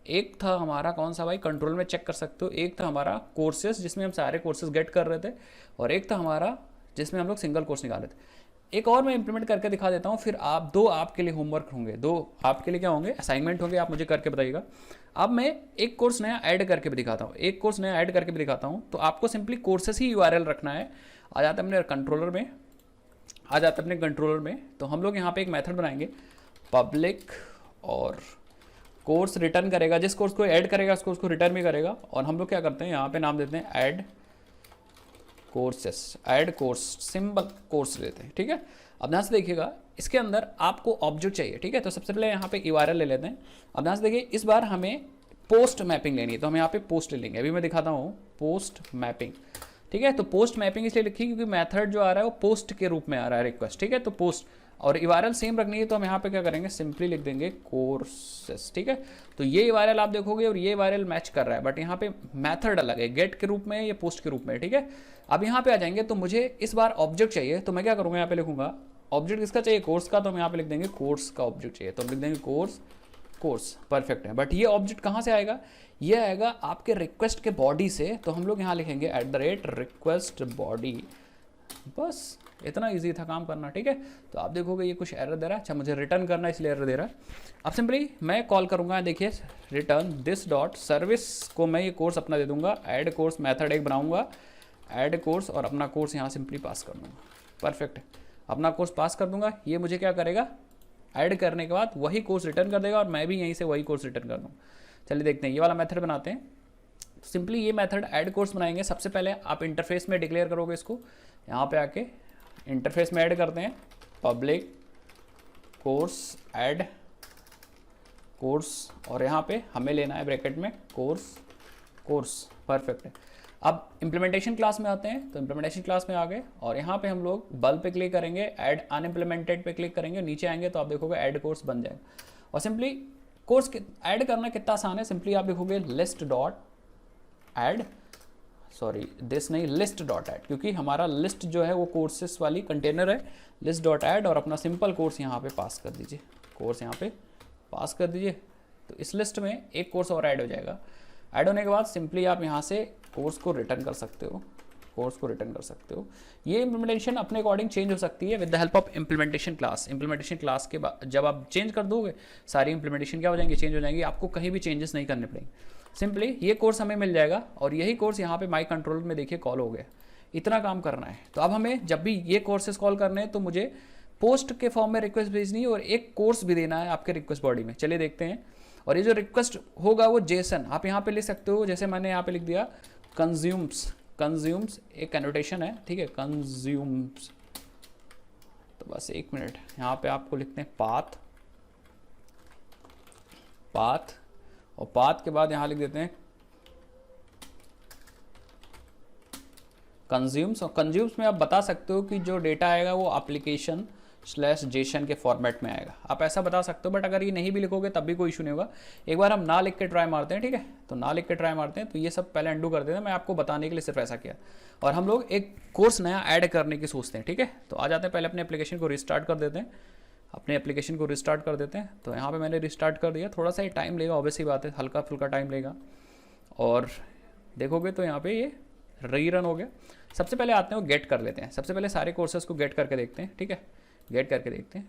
एक था हमारा कौन सा भाई, कंट्रोल में चेक कर सकते हो, एक था हमारा कोर्सेज जिसमें हम सारे कोर्सेज गेट कर रहे थे और एक था हमारा जिसमें हम लोग सिंगल कोर्स निकाल रहे थे। एक और मैं इंप्लीमेंट करके दिखा देता हूँ, फिर आप दो आपके लिए होमवर्क होंगे, दो आपके लिए क्या होंगे, असाइनमेंट होंगे, आप मुझे करके बताइएगा। अब मैं एक कोर्स नया ऐड करके भी दिखाता हूँ, एक कोर्स नया ऐड करके भी दिखाता हूँ। तो आपको सिंपली कोर्सेस ही URL रखना है। आ जाता है अपने कंट्रोलर में, आ जाता है अपने कंट्रोलर में। तो हम लोग यहाँ पे एक मेथड बनाएंगे, पब्लिक, और कोर्स रिटर्न करेगा, जिस कोर्स को ऐड करेगा उस कोर्स को रिटर्न भी करेगा। और हम लोग क्या करते हैं, यहाँ पे नाम देते हैं add courses, add course, symbol course लेते हैं, ठीक है। अब ध्यान से देखिएगा, इसके अंदर आपको ऑब्जेक्ट चाहिए, ठीक है। तो सबसे पहले यहाँ पे URL ले लेते हैं। अब ध्यान से देखिए, इस बार हमें पोस्ट मैपिंग लेनी है, तो हम यहाँ पे पोस्ट ले लेंगे। अभी मैं दिखाता हूँ पोस्ट मैपिंग, ठीक है। तो पोस्ट मैपिंग इसलिए लिखी क्योंकि मेथड जो आ रहा है वो पोस्ट के रूप में आ रहा है, रिक्वेस्ट, ठीक है। तो पोस्ट और URL सेम रखनी है, तो हम यहाँ पे क्या करेंगे, सिंपली लिख देंगे कोर्सेस, ठीक है। तो ये URL आप देखोगे और ये URL मैच कर रहा है, बट यहाँ पे मेथड अलग है, गेट के रूप में या पोस्ट के रूप में, ठीक है। अब यहाँ पे आ जाएंगे, तो मुझे इस बार ऑब्जेक्ट चाहिए, तो मैं क्या करूँगा, यहाँ पे लिखूंगा ऑब्जेक्ट किसका चाहिए, कोर्स का। तो हम यहाँ पे लिख देंगे कोर्स का ऑब्जेक्ट चाहिए, तो हम लिख देंगे कोर्स, परफेक्ट है। बट ये ऑब्जेक्ट कहाँ से आएगा, ये आएगा आपके रिक्वेस्ट के बॉडी से। तो हम लोग यहाँ लिखेंगे @request body, बस इतना इजी था काम करना, ठीक है। तो आप देखोगे ये कुछ एरर दे रहा है, अच्छा मुझे रिटर्न करना है इसलिए एरर दे रहा है। अब सिंपली मैं कॉल करूँगा, देखिए रिटर्न दिस डॉट सर्विस को मैं ये कोर्स अपना दे दूंगा, ऐड कोर्स मेथड एक बनाऊंगा, ऐड कोर्स, और अपना कोर्स यहाँ सिंपली पास कर दूंगा, परफेक्ट है। अपना कोर्स पास कर दूंगा, ये मुझे क्या करेगा, ऐड करने के बाद वही कोर्स रिटर्न कर देगा और मैं भी यहीं से वही कोर्स रिटर्न कर दूँगा। चलिए देखते हैं, ये वाला मेथड बनाते हैं। सिंपली ये मेथड ऐड कोर्स बनाएंगे। सबसे पहले आप इंटरफेस में डिक्लेयर करोगे इसको, यहाँ पे आके इंटरफेस में ऐड करते हैं पब्लिक कोर्स ऐड कोर्स, और यहाँ पे हमें लेना है ब्रैकेट में कोर्स, परफेक्ट है। अब इम्प्लीमेंटेशन क्लास में आते हैं, तो इम्प्लीमेंटेशन क्लास में आ गए और यहाँ पे हम लोग बल्ब पे क्लिक करेंगे, ऐड अनइम्प्लीमेंटेड पे क्लिक करेंगे, नीचे आएंगे तो आप देखोगे ऐड कोर्स बन जाएगा। और सिंपली कोर्स ऐड करना कितना आसान है, सिंपली आप लिखोगे list dot add, sorry this नहीं, लिस्ट डॉट ऐड, क्योंकि हमारा लिस्ट जो है वो कोर्सेस वाली कंटेनर है, लिस्ट डॉट ऐड, और अपना सिंपल कोर्स यहाँ पे पास कर दीजिए, कोर्स यहाँ पे पास कर दीजिए। तो इस लिस्ट में एक कोर्स और ऐड हो जाएगा। ऐड होने के बाद सिंपली आप यहाँ से कोर्स को रिटर्न कर सकते हो, कोर्स को रिटर्न कर सकते हो। ये इम्प्लीमेंटेशन अपने अकॉर्डिंग चेंज हो सकती है with the help of implementation class. Implementation class के बाद जब आप चेंज कर दोगे, सारी इम्प्लीमेंटेशन क्या हो जाएंगी, चेंज हो जाएंगी, आपको कहीं भी चेंजेस नहीं करने पड़ेंगे। सिंपली ये कोर्स हमें मिल जाएगा और यही कोर्स यहाँ पे माई कंट्रोल में देखिए कॉल हो गया। इतना काम करना है। तो अब हमें जब भी ये कोर्सेज कॉल करने हैं तो मुझे पोस्ट के फॉर्म में रिक्वेस्ट भेजनी है और एक कोर्स भी देना है आपके रिक्वेस्ट बॉडी में। चलिए देखते हैं। और ये जो रिक्वेस्ट होगा वो जेसन आप यहाँ पे लिख सकते हो, जैसे मैंने यहाँ पे लिख दिया कंज्यूम्स, एक एनोटेशन है, ठीक है, कंज्यूम्स। तो बस एक मिनट, यहाँ पे आपको लिखते हैं पाथ, और पाथ के बाद यहाँ लिख देते हैं कंज्यूम्स। और कंज्यूम्स में आप बता सकते हो कि जो डेटा आएगा वो application/json के फॉर्मेट में आएगा, आप ऐसा बता सकते हो। बट अगर ये नहीं भी लिखोगे तब भी कोई इशू नहीं होगा। एक बार हम ना लिख के ट्राई मारते हैं, ठीक है, तो ना लिख के ट्राई मारते हैं। तो ये सब पहले अंडू कर देते हैं, मैं आपको बताने के लिए सिर्फ ऐसा किया। और हम लोग एक कोर्स नया ऐड करने की सोचते हैं, ठीक है। तो आ जाते हैं, पहले अपने एप्लीकेशन को रिस्टार्ट कर देते हैं, तो यहाँ पे मैंने रिस्टार्ट कर दिया। थोड़ा सा ही टाइम लेगा, ऑब्वियसली बात है, हल्का फुल्का टाइम लेगा। और देखोगे तो यहाँ पे ये रीरन हो गया। सबसे पहले आते हैं, वो गेट कर लेते हैं। सबसे पहले सारे कोर्सेज को गेट करके देखते हैं, ठीक है, गेट करके देखते हैं,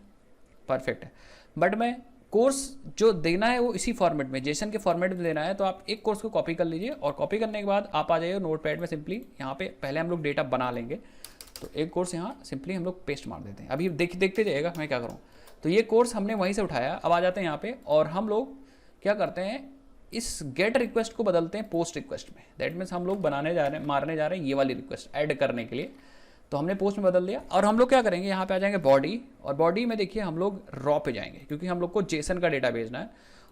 परफेक्ट है। बट मैं कोर्स जो देना है वो इसी फॉर्मेट में, जेसन के फॉर्मेट में देना है। तो आप एक कोर्स को कॉपी कर लीजिए और कॉपी करने के बाद आप आ जाइए नोटपैड में। सिंपली यहाँ पे पहले हम लोग डेटा बना लेंगे। तो एक कोर्स यहाँ सिंपली हम लोग पेस्ट मार देते हैं। अभी देखते जाइएगा मैं क्या करूँ। तो ये कोर्स हमने वहीं से उठाया, अब आ जाते हैं यहाँ पे और हम लोग क्या करते हैं, इस गेट रिक्वेस्ट को बदलते हैं पोस्ट रिक्वेस्ट में। दैट मीन्स हम लोग मारने जा रहे हैं ये वाली रिक्वेस्ट ऐड करने के लिए। तो हमने पोस्ट में बदल दिया और हम लोग क्या करेंगे, यहाँ पे आ जाएंगे बॉडी, और बॉडी में देखिए हम लोग रॉ पे जाएंगे क्योंकि हम लोग को जेसन का डेटा भेजना है,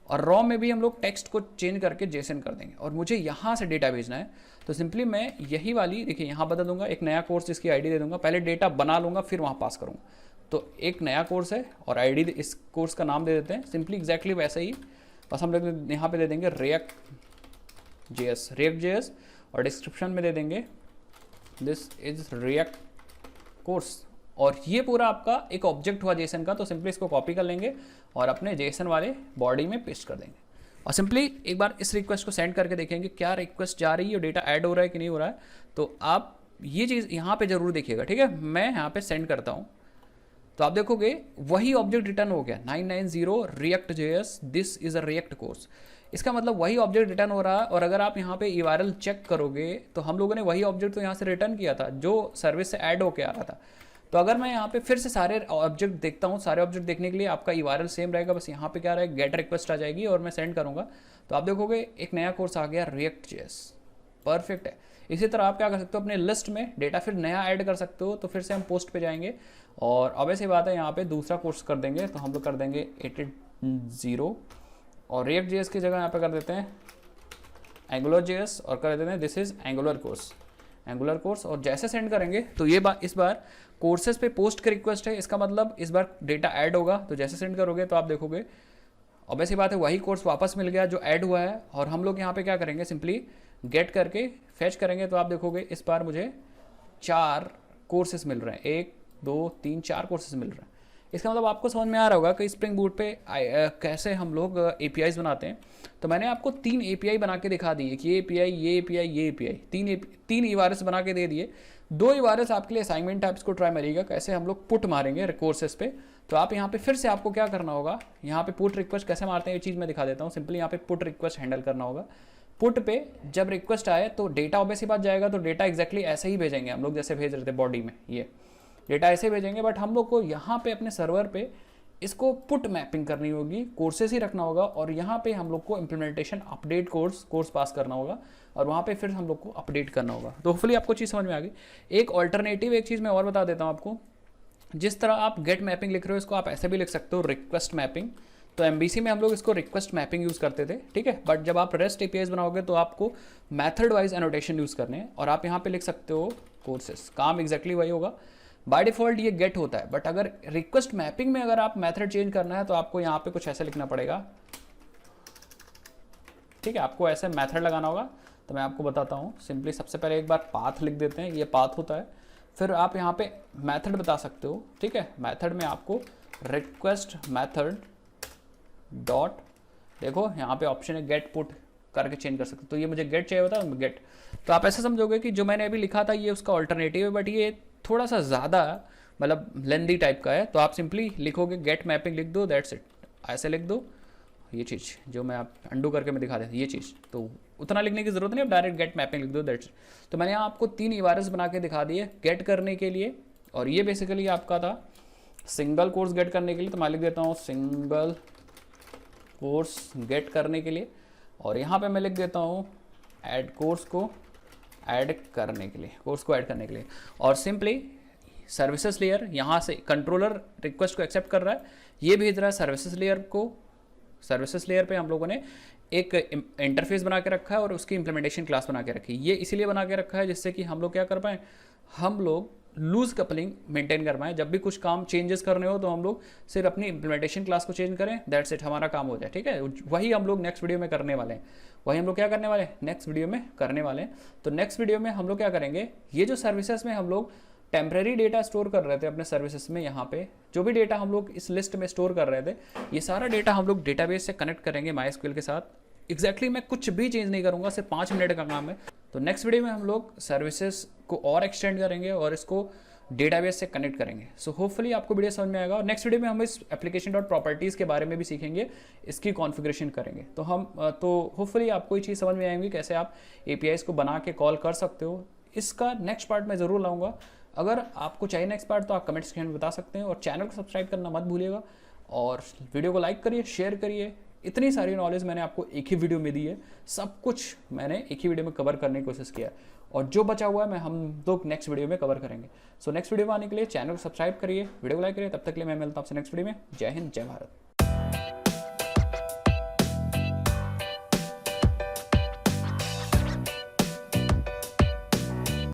और रॉ में भी हम लोग टेक्स्ट को चेंज करके जेसन कर देंगे और मुझे यहाँ से डेटा भेजना है। तो सिंपली मैं यही वाली देखिए यहाँ बदल दूंगा, एक नया कोर्स जिसकी आईडी दे दूंगा, पहले डेटा बना लूँगा फिर वहाँ पास करूँगा। तो एक नया कोर्स है और आईडी इस कोर्स का नाम दे देते हैं सिंपली एग्जैक्टली वैसे ही, बस हम लोग यहाँ पे दे देंगे रिएक्ट जेएस और डिस्क्रिप्शन में दे देंगे दिस इज रिएक्ट कोर्स, और ये पूरा आपका एक ऑब्जेक्ट हुआ जेसन का। तो सिंपली इसको कॉपी कर लेंगे और अपने जेसन वाले बॉडी में पेस्ट कर देंगे और सिंपली एक बार इस रिक्वेस्ट को सेंड करके देखेंगे क्या रिक्वेस्ट जा रही है और डेटा ऐड हो रहा है कि नहीं हो रहा है। तो आप ये चीज़ यहाँ पे जरूर देखिएगा, ठीक है। मैं यहाँ पे सेंड करता हूँ तो आप देखोगे वही ऑब्जेक्ट रिटर्न हो गया 990 react JS this is a react course. इसका मतलब वही ऑब्जेक्ट रिटर्न हो रहा है, और अगर आप यहाँ पे URL चेक करोगे तो हम लोगों ने वही ऑब्जेक्ट तो यहाँ से रिटर्न किया था जो सर्विस से ऐड होके आ रहा था। तो अगर मैं यहाँ पे फिर से सारे ऑब्जेक्ट देखता हूँ, सारे ऑब्जेक्ट देखने के लिए आपका URL सेम रहेगा, बस यहाँ पे क्या रहेगा गेट रिक्वेस्ट आ जाएगी और मैं सेंड करूँगा तो आप देखोगे एक नया कोर्स आ गया रिएक्ट जेएस, परफेक्ट है। इसी तरह आप क्या कर सकते हो, अपने लिस्ट में डेटा फिर नया ऐड कर सकते हो। तो फिर से हम पोस्ट पे जाएंगे और अब ऐसी बात है यहाँ पे दूसरा कोर्स कर देंगे, तो हम लोग कर देंगे 80 और रिएक्ट जेएस की जगह यहाँ पे कर देते हैं एंगुलर जेएस और कर देते हैं दिस इज एंगुलर कोर्स। और जैसे सेंड करेंगे तो ये इस बार कोर्सेज पे पोस्ट की रिक्वेस्ट है, इसका मतलब इस बार डेटा ऐड होगा। तो जैसे सेंड करोगे तो आप देखोगे अब ऐसी बात है वही कोर्स वापस मिल गया जो ऐड हुआ है, और हम लोग यहाँ पे क्या करेंगे सिंपली गेट करके फैच करेंगे। तो आप देखोगे इस बार मुझे 4 कोर्सेज मिल रहे हैं, 1 2 3 4 कोर्सेज मिल रहे हैं। इसका मतलब आपको समझ में आ रहा होगा कि स्प्रिंग बूट पे कैसे हम लोग APIs बनाते हैं। तो मैंने आपको 3 API बना के दिखा दिए कि ये API ये API ये API, 3 URLs बना के दे दिए। 2 URLs आपके लिए असाइनमेंट है, इसको ट्राई मारिएगा कैसे हम लोग पुट मारेंगे कोर्सेज पे। तो आप यहाँ पे फिर से आपको क्या करना होगा, यहाँ पे पुट रिक्वेस्ट कैसे मारते हैं ये चीज़ मैं दिखा देता हूँ। सिंपली यहाँ पे पुट रिक्वेस्ट हैंडल करना होगा। पुट पे जब रिक्वेस्ट आए तो डेटा ऑब्वियसली बात जाएगा, तो डेटा एक्जैक्टली ऐसे ही भेजेंगे हम लोग जैसे भेज रहे थे बॉडी में, ये डेटा ऐसे भेजेंगे। बट हम लोग को यहाँ पे अपने सर्वर पे इसको पुट मैपिंग करनी होगी, कोर्सेस ही रखना होगा, और यहाँ पे हम लोग को इम्प्लीमेंटेशन अपडेट कोर्स पास करना होगा और वहाँ पे फिर हम लोग को अपडेट करना होगा। तो होपफुली आपको चीज़ समझ में आ गई। एक ऑल्टरनेटिव एक चीज़ मैं और बता देता हूँ आपको, जिस तरह आप गेट मैपिंग लिख रहे हो इसको आप ऐसे भी लिख सकते हो रिक्वेस्ट मैपिंग। तो MVC में हम लोग इसको रिक्वेस्ट मैपिंग यूज़ करते थे, ठीक है। बट जब आप REST APIs बनाओगे तो आपको मैथड वाइज एनोटेशन यूज़ करने हैं, और आप यहाँ पे लिख सकते हो कोर्सेस, काम एग्जैक्टली वही होगा। बाय डिफॉल्ट ये गेट होता है, बट अगर रिक्वेस्ट मैपिंग में अगर आप मेथड चेंज करना है तो आपको यहाँ पे कुछ ऐसे लिखना पड़ेगा, ठीक है। आपको ऐसे मेथड लगाना होगा। तो मैं आपको बताता हूँ, सिंपली सबसे पहले एक बार पाथ लिख देते हैं, ये पाथ होता है। फिर आप यहाँ पे मेथड बता सकते हो, ठीक है। मेथड में आपको रिक्वेस्ट मेथड डॉट, देखो यहाँ पे ऑप्शन है गेट पुट करके चेंज कर सकते हो। तो ये मुझे गेट चाहिए होता है गेट। तो आप ऐसे समझोगे कि जो मैंने अभी लिखा था ये उसका ऑल्टरनेटिव है, बट ये थोड़ा सा ज़्यादा मतलब लेंदी टाइप का है। तो आप सिंपली लिखोगे गेट मैपिंग लिख दो, दैट्स इट, ऐसे लिख दो। ये चीज़ जो मैं आप अंडू करके मैं दिखा देता हूँ, ये चीज़ तो उतना लिखने की ज़रूरत नहीं, आप डायरेक्ट गेट मैपिंग लिख दो, दैट्स इट। तो मैंने यहाँ आपको 3 URLs बना के दिखा दिए गेट करने के लिए, और ये बेसिकली आपका था सिंगल कोर्स गेट करने के लिए। तो मैं लिख देता हूँ सिंगल कोर्स गेट करने के लिए, और यहाँ पे मैं लिख देता हूँ ऐड कोर्स को ऐड करने के लिए, कोर्स को ऐड करने के लिए। और सिंपली सर्विसेज लेयर यहाँ से कंट्रोलर रिक्वेस्ट को एक्सेप्ट कर रहा है, ये भेज रहा है सर्विसेज लेयर को। सर्विसेज लेयर पे हम लोगों ने एक इंटरफेस बना के रखा है और उसकी इंप्लीमेंटेशन क्लास बना के रखी है। ये इसीलिए बना के रखा है जिससे कि हम लोग क्या कर पाएँ, हम लोग लूज कपलिंग मेंटेन कर पाएँ। जब भी कुछ काम चेंजेस करने हो तो हम लोग सिर्फ अपनी इंप्लीमेंटेशन क्लास को चेंज करें, दैट्स इट, हमारा काम हो जाए, ठीक है। वही हम लोग नेक्स्ट वीडियो में करने वाले हैं, वही हम लोग क्या करने वाले हैं, नेक्स्ट वीडियो में करने वाले हैं। तो नेक्स्ट वीडियो में हम लोग क्या करेंगे, ये जो सर्विसेज में हम लोग टेम्प्रेरी डेटा स्टोर कर रहे थे अपने सर्विसेज में, यहाँ पे जो भी डेटा हम लोग इस लिस्ट में स्टोर कर रहे थे, ये सारा डेटा हम लोग डेटाबेस से कनेक्ट करेंगे MySQL के साथ। एग्जैक्टली मैं कुछ भी चेंज नहीं करूँगा, सिर्फ 5 मिनट का काम है। तो नेक्स्ट वीडियो में हम लोग सर्विसेज को और एक्सटेंड करेंगे और इसको डेटाबेस से कनेक्ट करेंगे। सो होपफुली आपको वीडियो समझ में आएगा, और नेक्स्ट वीडियो में हम इस एप्लीकेशन डॉट प्रॉपर्टीज़ के बारे में भी सीखेंगे, इसकी कॉन्फ़िगरेशन करेंगे। तो होपफुली आपको ये चीज़ समझ में आएंगी कैसे आप APIs को बना के कॉल कर सकते हो। इसका नेक्स्ट पार्ट मैं ज़रूर लाऊंगा। अगर आपको चाहिए नेक्स्ट पार्ट तो आप कमेंट सेक्शन में बता सकते हैं, और चैनल को सब्सक्राइब करना मत भूलिएगा, और वीडियो को लाइक करिए, शेयर करिए। इतनी सारी नॉलेज मैंने आपको एक ही वीडियो में दी है, सब कुछ मैंने एक ही वीडियो में कवर करने की कोशिश किया है, और जो बचा हुआ है मैं हम लोग नेक्स्ट वीडियो में कवर करेंगे। सो नेक्स्ट वीडियो में आने के लिए चैनल को सब्सक्राइब करिए, वीडियो को लाइक करिए। तब तक के लिए मैं मिलता हूं आपसे नेक्स्ट वीडियो में। जय हिंद, जय भारत।